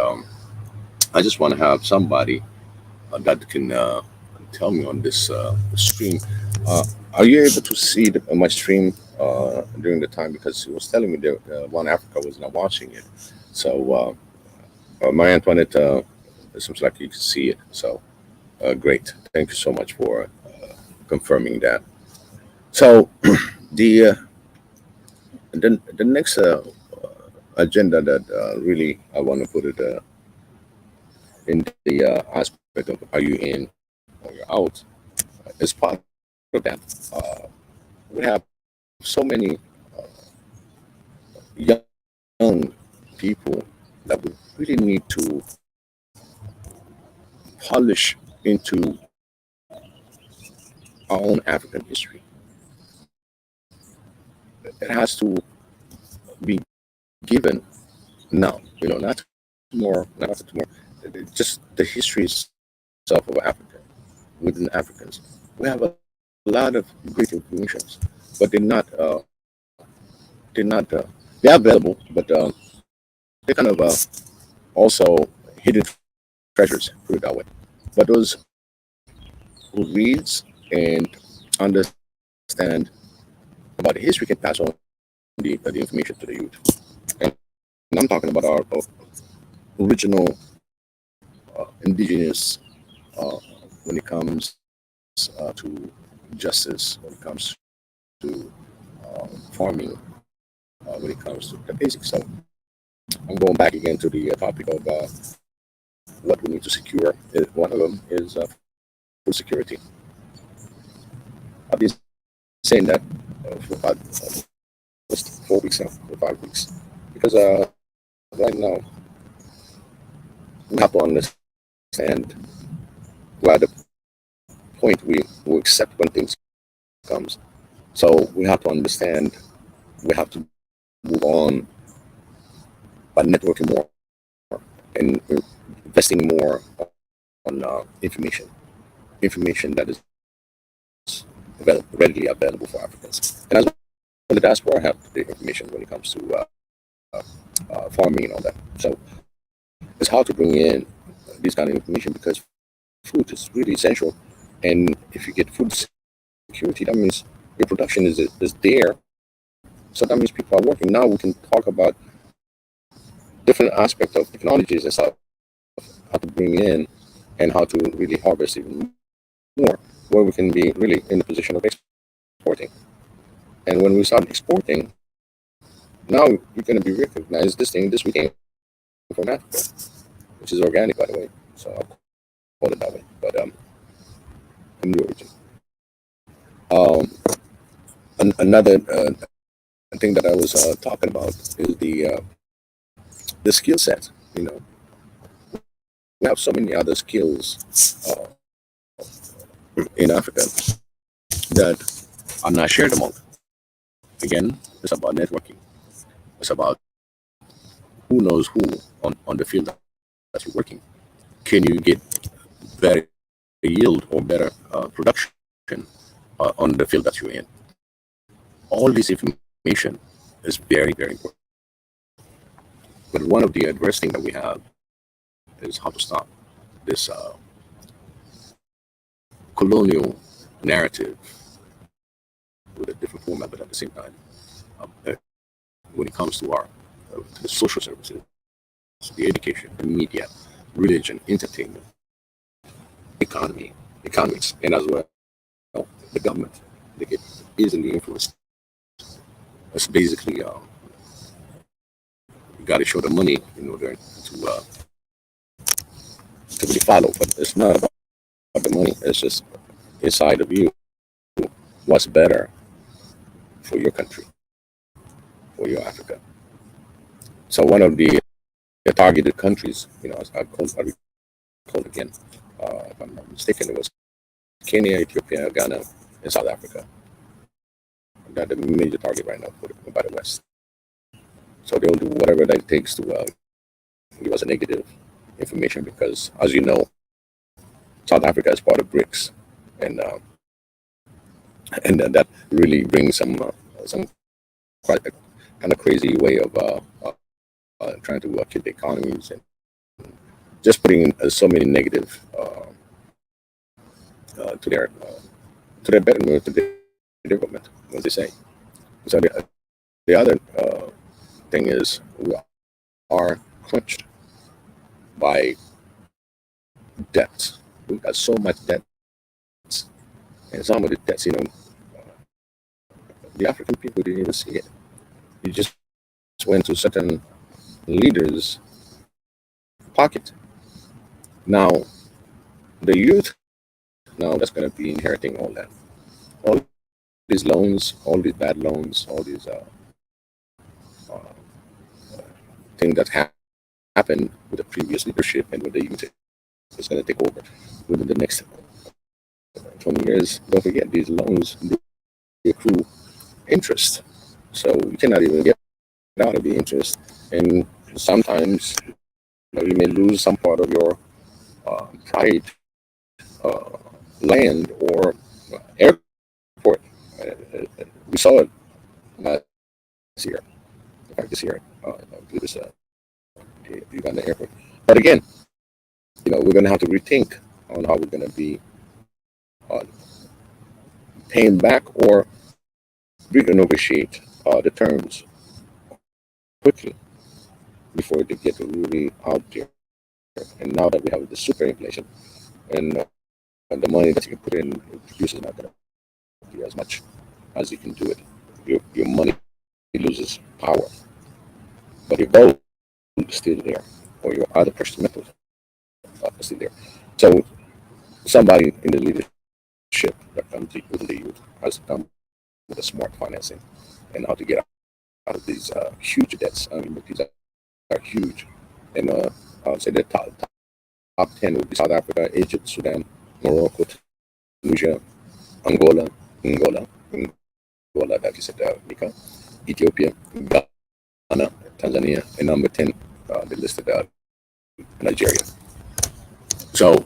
S3: I just want to have somebody that can tell me on this stream. Uh, are you able to see my stream during the time? Because he was telling me that One Africa was not watching it. So, Marie Antoinette, it seems like you can see it. So, great. Thank you so much for confirming that. So, the the next agenda that really I want to put it in the aspect of are you in or you're out is part of that. We have so many young people that we really need to polish into our own African history. It has to be given now, not tomorrow, not after tomorrow. Just the history itself of Africa within Africans. We have a lot of great informations, but they're not they're available, but they're kind of also hidden treasures, put it that way. But those who reads and understand about the history can pass on the information to the youth. And I'm talking about our original indigenous uh, when it comes to justice, when it comes to farming, when it comes to the basics. So I'm going back again to the topic of what we need to secure. One of them is food security. I've been saying that for about almost 4 weeks now, or 5 weeks, because right now we have to understand we're at the point we will accept when things comes. So we have to understand we have to move on by networking more and investing more on information that is readily available for Africans. And as well, the diaspora have the information when it comes to farming and all that. So it's hard to bring in this kind of information because food is really essential. And if you get food security, that means your production is there. So that means people are working. Now we can talk about different aspects of technologies and stuff, how to bring in and how to really harvest even more, where we can be really in the position of exporting. And when we start exporting, now you're going to be recognized. This we came from Africa, which is organic, by the way. So I'll call it that way. But from the origin. Um, another thing that I was talking about is the skill set. We have so many other skills in Africa that are not shared among. Again, it's about networking. It's about who knows who on the field that you're working. Can you get better yield or better production on the field that you're in? All this information is very, very important. But one of the adverse things that we have is how to stop this colonial narrative with a different format, but at the same time, when it comes to our to the social services, the education, the media, religion, entertainment, economics, and as well the government, they get easily influenced. It's basically you got to show the money in order to to really follow. But it's not about the money. It's just inside of you what's better for your country, for your Africa. So one of the targeted countries, I recall again, if I'm not mistaken, it was Kenya, Ethiopia, Ghana, and South Africa. They're the major target right now by the West. So they'll do whatever that it takes to give us a negative information because, as you know, South Africa is part of BRICS, and that really brings some quite a kind of crazy way of trying to kill the economies and just putting in so many negative to their betterment, to their development, as they say. So the other thing is we are crunched by debts. We've got so much debt, and some of the debts, the African people didn't even see it. You just went to certain leaders' pocket. Now, the youth now that's going to be inheriting all these loans, all these bad loans, all these things that happened with the previous leadership and with the youth is going to take over within the next 20 years. Don't forget, these loans, they accrue interest. So you cannot even get out of the interest. And sometimes you may lose some part of your pride, land, or airport. We saw it last year. In fact, this year, it was Uganda airport. But again, we're going to have to rethink on how we're going to be paying back or renegotiate the terms quickly before they get really out there. And now that we have the super inflation and the money that you can put in produces not going to be as much as you can do it. Your money loses power, but your gold is still there, or your other precious metals are still there. So somebody in the leadership that comes within the youth has come with a smart financing and how to get out of these huge debts. I mean, these are huge, and I would say the top 10 would be South Africa, Egypt, Sudan, Morocco, Tunisia, Angola, that is Nika, Ethiopia, Ghana, Tanzania, and number 10, they listed Nigeria. So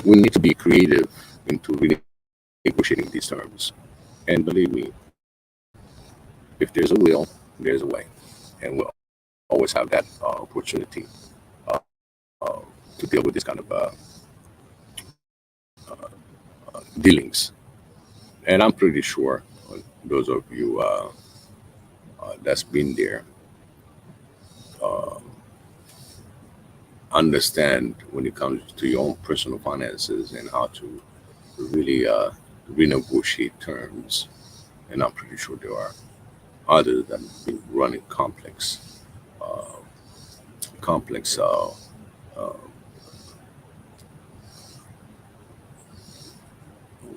S3: we need to be creative into renegotiating these terms. And believe me, if there's a will, there's a way. And we'll always have that opportunity to deal with this kind of dealings. And I'm pretty sure those of you that's been there understand when it comes to your own personal finances and how to really renegotiate terms. And I'm pretty sure there are others that have been running complex,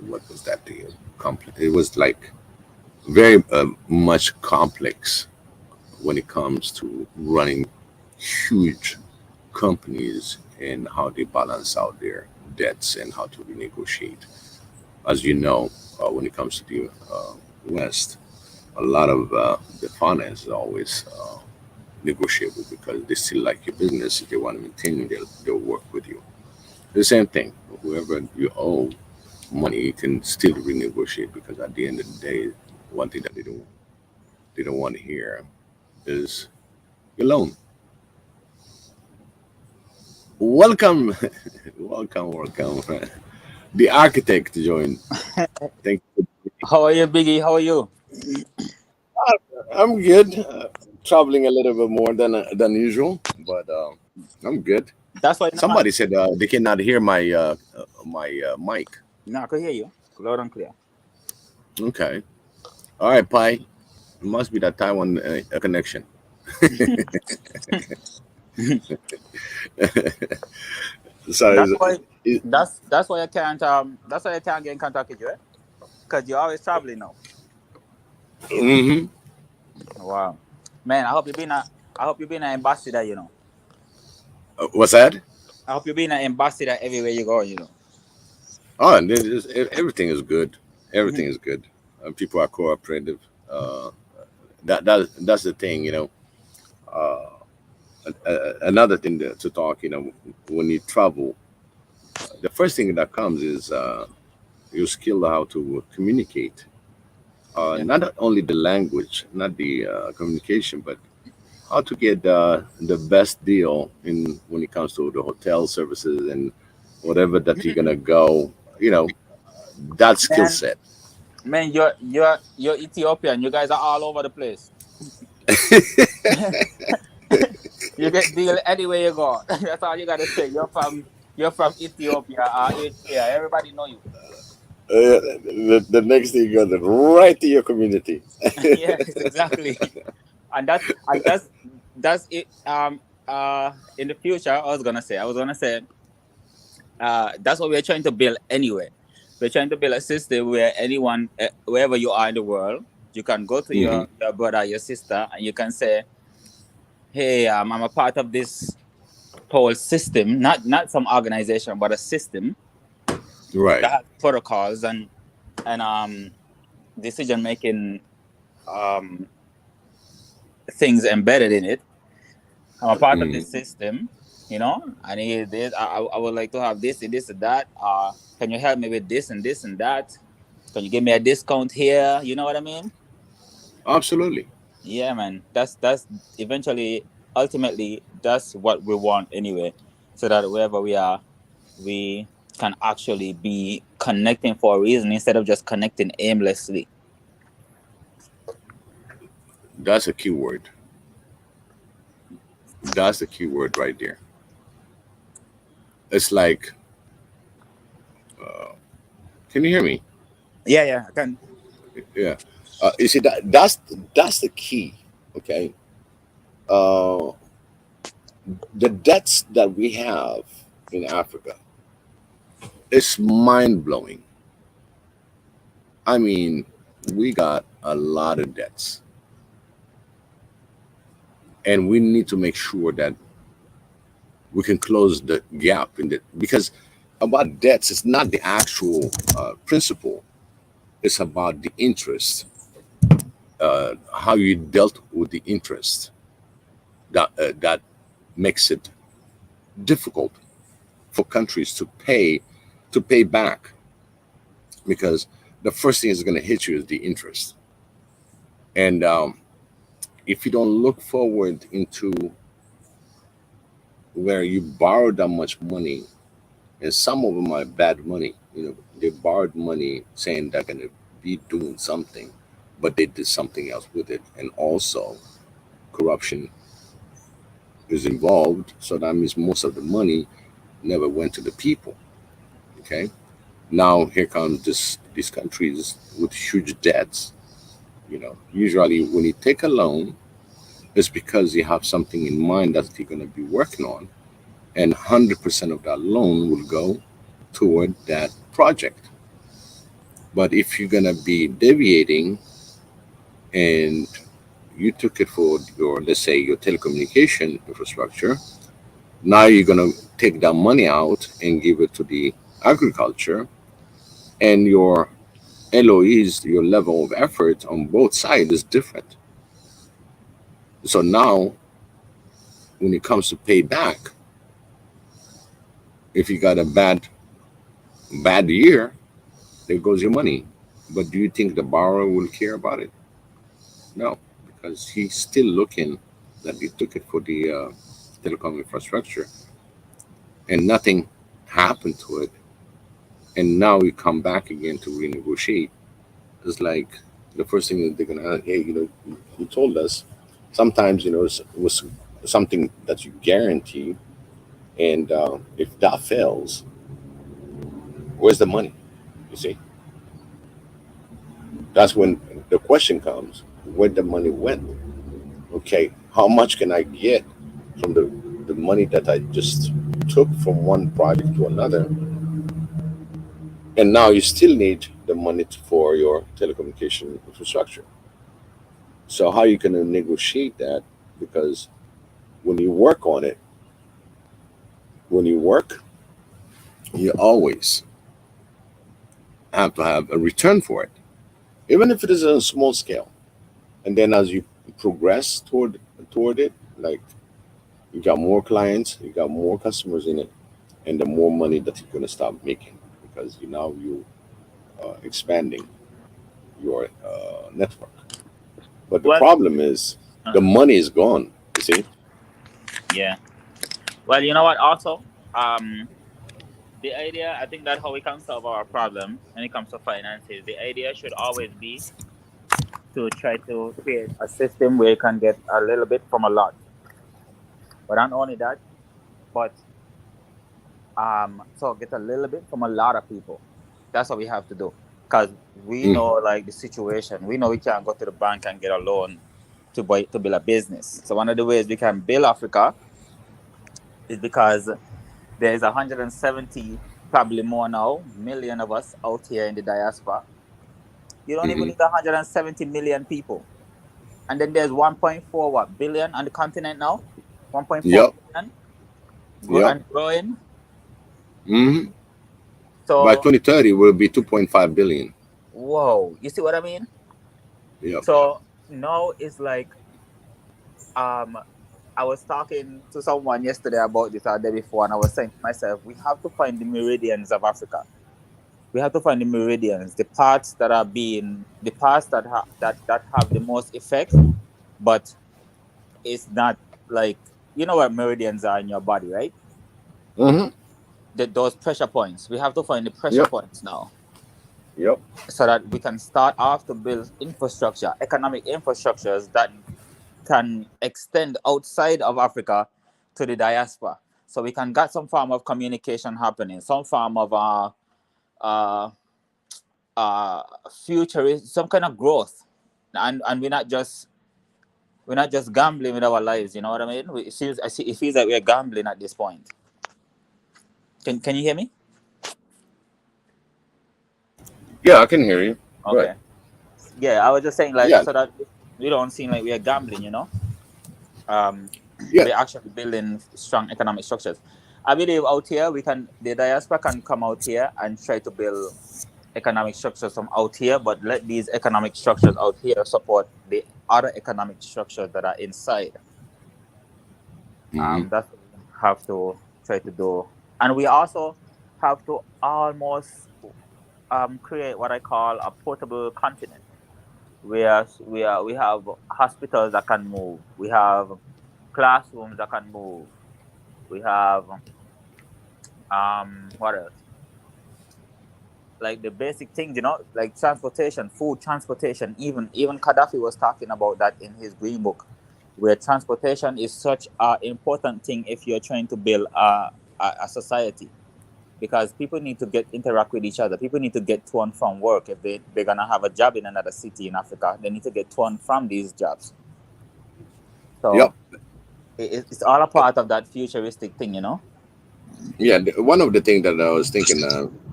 S3: what was that thing? Complex. It was like very much complex when it comes to running huge companies and how they balance out their debts and how to renegotiate. As you know, when it comes to the West, a lot of the finance is always negotiable because they still like your business. If they want to maintain you, they'll work with you. The same thing, whoever you owe money, you can still renegotiate because at the end of the day, one thing that they don't want to hear is your loan. Welcome, welcome. The architect joined. Thank you.
S5: How are you, Biggie? How are you?
S3: I'm good. Traveling a little bit more than usual, but I'm good.
S5: That's why
S3: Somebody said they cannot hear my mic.
S5: no, I can hear you loud and clear.
S3: Okay. All right, Pi. It must be that Taiwan connection. So
S5: That's why
S3: it,
S5: that's why I can't get in contact with you, because you're always traveling now.
S3: mhm.
S5: Wow, man, I hope you been an ambassador.
S3: What's that?
S5: I hope you been an ambassador everywhere you go.
S3: Oh, and everything is good.
S5: Hmm.
S3: Everything is good. People are cooperative. Uh, that's the thing, you know. Uh, Another thing to talk, you know, when you travel, the first thing that comes is your skill how to communicate.
S5: Yeah,
S3: Not only the language, not the communication, but how to get the best deal in when it comes to the hotel services and whatever that you're gonna go. You know, that skill
S5: man,
S3: set.
S5: you're Ethiopian. You guys are all over the place. You get deal anywhere you go. That's all you gotta say. You're from Ethiopia, Eritrea. Everybody know you.
S3: The next thing you got right to your community.
S5: Yes, exactly. And that's it. In the future, I was gonna say, that's what we're trying to build anyway. We're trying to build a system where anyone, wherever you are in the world, you can go to
S3: Hmm.
S5: your brother, your sister, and you can say, "Hey, I'm a part of this whole system, not some organization, but a system
S3: Right.
S5: that has protocols and decision making um things embedded in it. I'm a part of
S3: Mm.
S5: this system, I need this. I would like to have this and this and that. Can you help me with this and this and that? Can you give me a discount here? You know what I mean?
S3: Absolutely.
S5: Yeah, man. That's eventually, ultimately, that's what we want anyway. So that wherever we are, we can actually be connecting for a reason instead of just connecting aimlessly.
S3: That's a key word. That's the key word right there. It's like, can you hear me?
S5: Yeah, yeah. I can.
S3: Yeah. You see that's the key. Okay. Uh, the debts that we have in Africa is mind blowing. I mean, we got a lot of debts, and we need to make sure that we can close the gap in the because about debts, it's not the actual principle; it's about the interest, how you dealt with the interest that makes it difficult for countries to pay back because the first thing is going to hit you is the interest. And if you don't look forward into where you borrow that much money, and some of them are bad money, they borrowed money saying they're going to be doing something, but they did something else with it. And also, corruption is involved. So that means most of the money never went to the people. Okay. Now here comes these countries with huge debts. Usually when you take a loan, it's because you have something in mind that you're going to be working on, and 100% of that loan will go toward that project. But if you're going to be deviating and you took it for your, let's say, your telecommunication infrastructure, now you're going to take that money out and give it to the agriculture, and your LOEs, your level of effort on both sides is different. So now, when it comes to pay back, if you got a bad year, there goes your money. But do you think the borrower will care about it? No, because he's still looking that he took it for the telecom infrastructure, and nothing happened to it. And now we come back again to renegotiate. It's like the first thing that they're gonna, hey, you told us. Sometimes it was something that you guarantee, and if that fails, where's the money? You see, that's when the question comes: where the money went? Okay, how much can I get from the the money that I just took from one project to another, and now you still need the money for your telecommunication infrastructure. So how you going to negotiate that? Because when you work on it, when you work, you always have to have a return for it, even if it is on a small scale. And then as you progress toward it, like you got more clients, you got more customers in it, and the more money that you're gonna start making because you expanding your network. But the
S5: Well,
S3: problem is the
S5: uh-huh.
S3: money is gone. You see?
S5: Yeah. Well, you know what? Also, um, the idea, I think that how we can solve our problem when it comes to finances, the idea should always be to try to create a system where you can get a little bit from a lot. But not only that, but so get a little bit from a lot of people. That's what we have to do. Because we
S3: Mm,
S5: know like the situation. We know we can't go to the bank and get a loan to build a business. So one of the ways we can build Africa is because there is 170, probably more now, million of us out here in the diaspora. You don't even
S3: hmm.
S5: need 170 million people. And then there's 1.4 what billion on the continent now. 1.4
S3: Yep.
S5: billion
S3: Yep.
S5: and growing.
S3: Hmm. By
S5: So
S3: 2030, will be 2.5 billion.
S5: whoa, you see what I mean?
S3: Yep.
S5: So now it's like um I was talking to someone yesterday about this or the day before, and I was saying to myself, we have to find the meridians of Africa. We have to find the meridians, the parts that are being, the parts that have the most effect, but it's not like, you know what meridians are in your body, right?
S3: Hmm.
S5: Those pressure points. We have to find the pressure
S3: Yep.
S5: points now,
S3: Yep.
S5: so that we can start off to build infrastructure, economic infrastructures that can extend outside of Africa to the diaspora. So we can get some form of communication happening, some form of uh, uh, future, some kind of growth, and we're not just gambling with our lives. You know what I mean? It feels like we're gambling at this point. Can you hear me?
S3: Yeah, I can hear you. Good.
S5: Okay. Yeah, I was just saying like
S3: Yeah.
S5: so that we don't seem like we're gambling. Um,
S3: Yeah.
S5: we're actually building strong economic structures. I believe out here the diaspora can come out here and try to build economic structures from out here, but let these economic structures out here support the other economic structures that are inside.
S3: Hmm.
S5: That's what we have to try to do, and we also have to almost create what I call a portable continent, where we have hospitals that can move, we have classrooms that can move, we have what else? Like the basic things, like transportation, food transportation. Even Gaddafi was talking about that in his green book, where transportation is such an important thing if you're trying to build a society, because people need to get interact with each other. People need to get to and from work. If they're gonna have a job in another city in Africa, they need to get to and from these jobs.
S3: Yep.
S5: So it's all a part of that futuristic thing.
S3: Yeah. One of the things that I was thinking,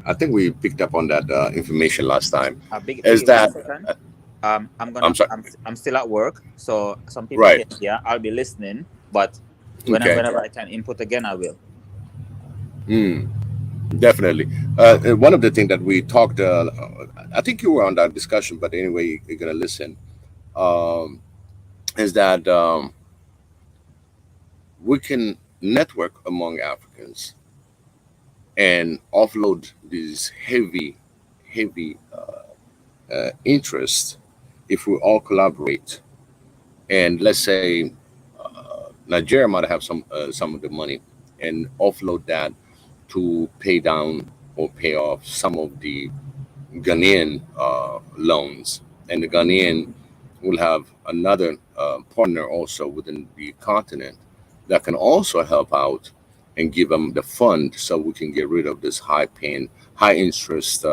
S3: I think we picked up on that information last time,
S5: Big
S3: is
S5: give me a
S3: that
S5: second. I'm
S3: I'm
S5: gonna.
S3: sorry.
S5: I'm still at work, so some people
S3: Right.
S5: can hear. I'll be listening, but
S3: Okay.
S5: whenever I can input again, I will.
S3: Mm, definitely. One of the things that we talked, I think you were on that discussion, but anyway, you're gonna listen. Um, is that we can network among Africans and offload these heavy interest if we all collaborate. And let's say Nigeria might have some of the money and offload that to pay down or pay off some of the Ghanaian loans, and the Ghanaian will have another partner also within the continent that can also help out and give them the fund so we can get rid of this high paying, high interest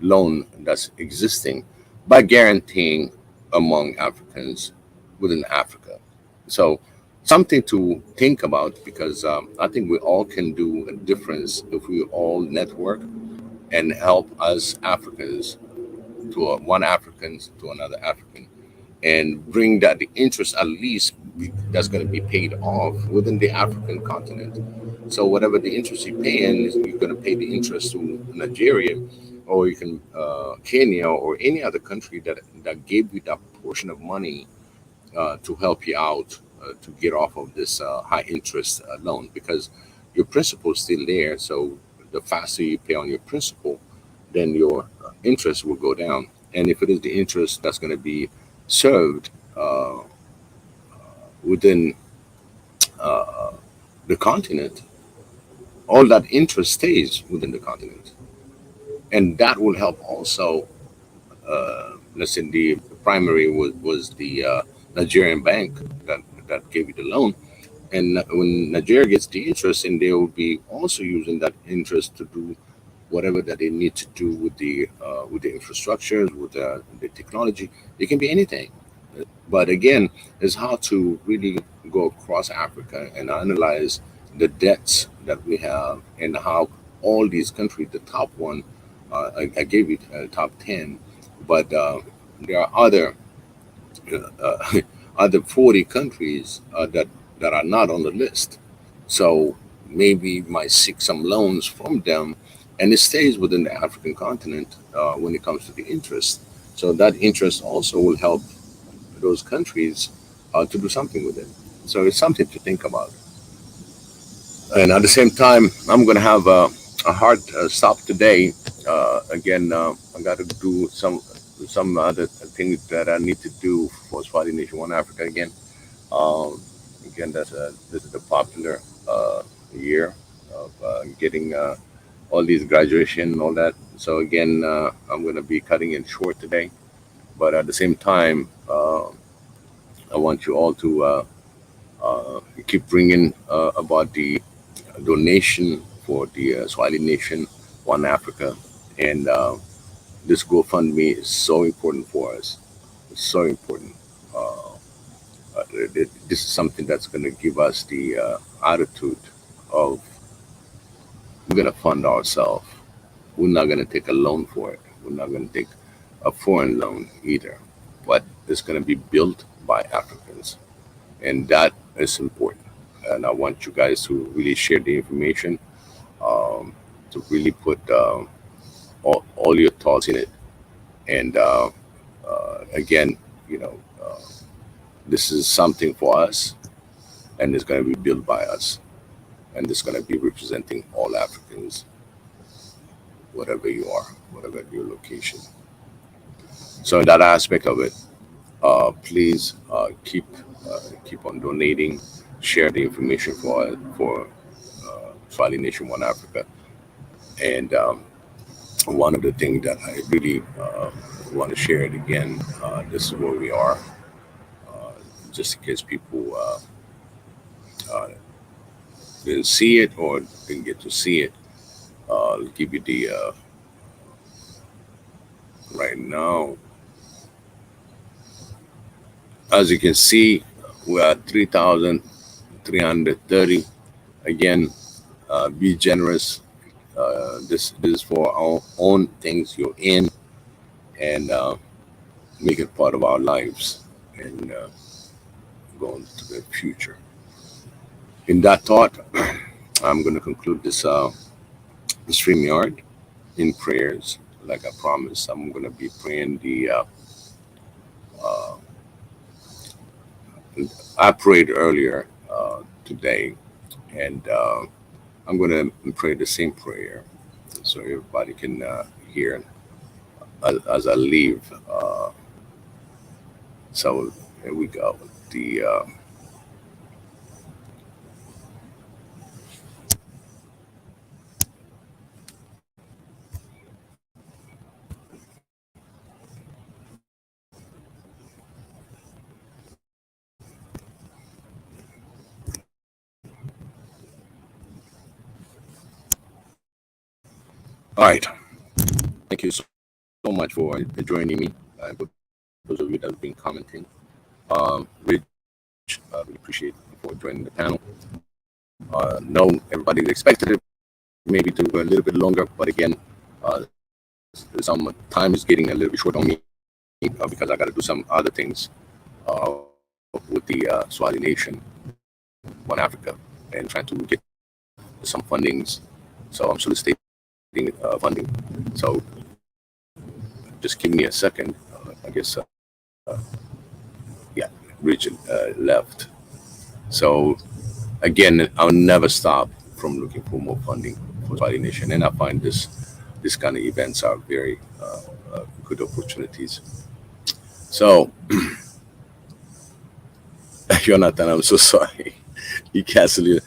S3: loan that's existing by guaranteeing among Africans within Africa. So something to think about, because I think we all can do a difference if we all network and help us Africans to one Africans to another African, and bring that the interest at least that's going to be paid off within the African continent. So whatever the interest you pay in, you're going to pay the interest to Nigeria, or you can Kenya, or any other country that gave you that portion of money to help you out to get off of this high interest loan, because your principal is still there. So the faster you pay on your principal, then your interest will go down. And if it is the interest that's going to be served within the continent, all that interest stays within the continent. And that will help also. Let's say the primary was the Nigerian bank that gave you the loan. And when Nigeria gets the interest, and they will be also using that interest to do whatever that they need to do with the infrastructures, with the technology. It can be anything. But again, it's how to really go across Africa and analyze the debts that we have, and how all these countries, the top one, I gave you top 10, but there are other 40 countries that are not on the list. So maybe you might seek some loans from them, and it stays within the African continent when it comes to the interest. So that interest also will help those countries to do something with it. So it's something to think about. And at the same time, I'm going to have a hard stop today. Again, I got to do some other things that I need to do for Swahili Nation One Africa again. Um, Again, this is the popular year of getting all these graduation and all that. So again, I'm going to be cutting it short today. But at the same time, I want you all to keep bringing about the donation for the Swahili Nation One Africa, and this GoFundMe is so important for us. It's so important. This is something that's going to give us the attitude of, we're going to fund ourselves. We're not going to take a loan for it. We're not going to take a foreign loan either. But it's going to be built by Africans, and that is important. And I want you guys to really share the information, to really put all your thoughts in it. And again, you know, this is something for us, and it's going to be built by us, and it's going to be representing all Africans, whatever you are, whatever your location. So in that aspect of it, please keep on donating, share the information for Swahili Nation One Africa. And one of the things that I really want to share it again, this is where we are, just in case people uh, didn't see it or didn't get to see it. I'll give you the right now. As you can see, we are 3,330. Again, be generous. This is for our own things you're in, and make it part of our lives, and go into the future. In that thought, I'm going to conclude this StreamYard in prayers. Like I promised, I'm going to be praying the. Uh, I prayed earlier today, and I'm going to pray the same prayer so everybody can hear as I leave. So here we go. The All right. Thank you so much for joining me. For those of you that have been commenting, Really appreciate you for joining the panel. No, everybody expected it maybe to go a little bit longer, but again, some time is getting a little bit short on me because I got to do some other things with the Swahili Nation, One Africa, and trying to get some fundings. So I'm soliciting funding. So just give me a second. I guess, yeah, Richard left. So again, I'll never stop from looking for more funding for Swahili Nation, and I find this kind of events are very good opportunities. So, Jonathan, I'm so sorry. You canceled it.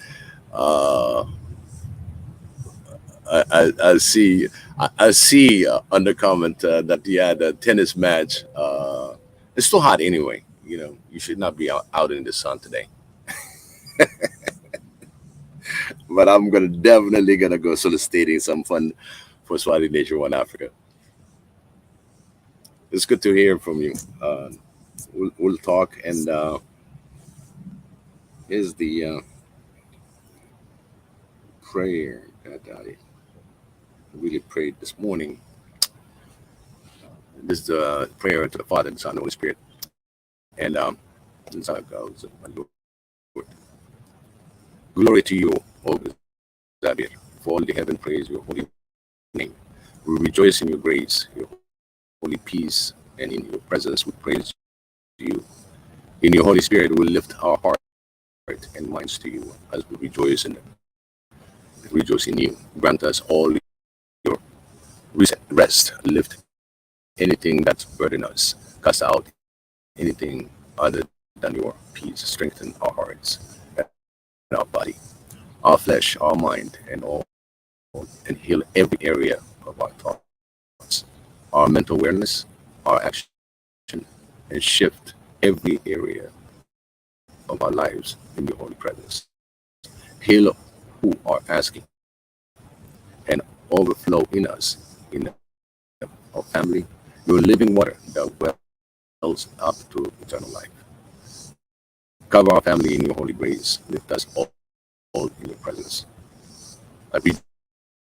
S3: I see. I see on the comment that you had a tennis match. It's still hot anyway. You know, you should not be out in the sun today. But I'm definitely gonna go soliciting some fun for Swahili Nation One Africa. It's good to hear from you. We'll talk, and here's the prayer that I really prayed this morning. This is the prayer to the Father, the Son, and the Holy Spirit. And this is how it goes. My Lord. Glory to you, O Xavier, for all the heaven praise your holy name. We rejoice in your grace, your holy peace, and in your presence we praise you. In your Holy Spirit we lift our heart and minds to you as we rejoice in you. Grant us all your rest. Lift anything that's burden us. Cast out anything other than your peace. Strengthen our hearts and our body, our flesh, our mind, and heal every area of our thoughts, our mental awareness, our action, and shift every area of our lives in your holy presence. Heal who are asking, and overflow in us, in our family, your living water that wells up to eternal life. Cover our family in your holy grace. Lift us all in your presence. I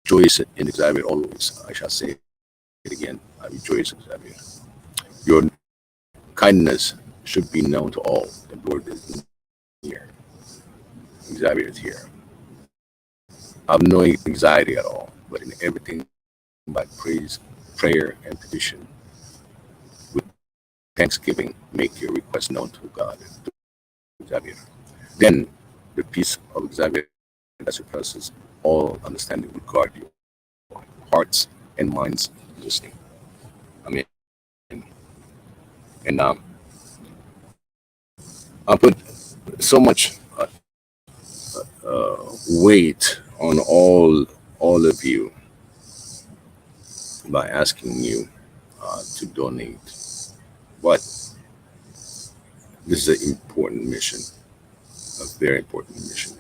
S3: rejoice in Xavier always. I shall say it again. I rejoice in Xavier. Your kindness should be known to all. The Lord is here. Xavier is here. I have no anxiety at all, but in everything by praise, prayer, and petition, with thanksgiving, make your request known to God, to Xavier. Then the peace of Xavier that surpasses all understanding will guard your hearts and minds in this name. Amen. And I put so much weight on all of you by asking you to donate. But this is an important mission, a very important mission.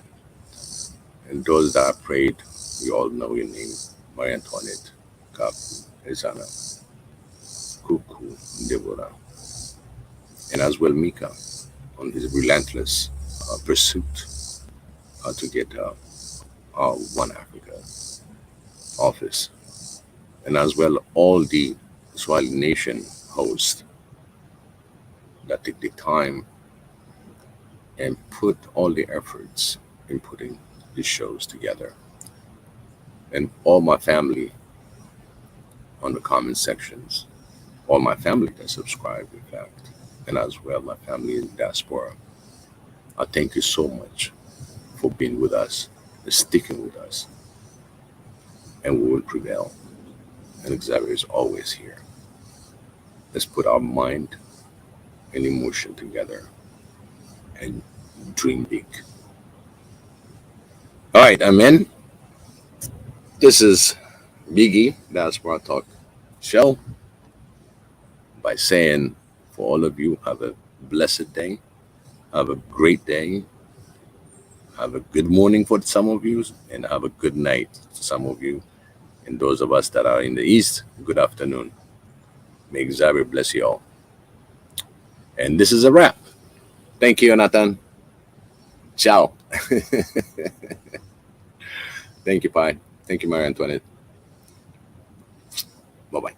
S3: And those that I prayed, you all know your name: Marie Antoinette, Kapu, Ezana, Kuku, Deborah, and as well Mika on his relentless pursuit to get our One Africa office, and as well all the Swahili Nation hosts that take the time and put all the efforts in putting these shows together, and all my family on the comment sections, all my family that subscribe, in fact, and as well my family in diaspora. I thank you so much for being with us, and sticking with us, and we will prevail. And Xavier is always here. Let's put our mind and emotion together and dream big. All right, amen. This is Biggie, Diaspora Talk Show, by saying, for all of you, have a blessed day, have a great day, have a good morning for some of you, and have a good night to some of you. And those of us that are in the East, good afternoon. May Xavier bless you all. And this is a wrap. Thank you, Nathan. Ciao. Thank you, Pi. Thank you, Marie Antoinette. Bye-bye.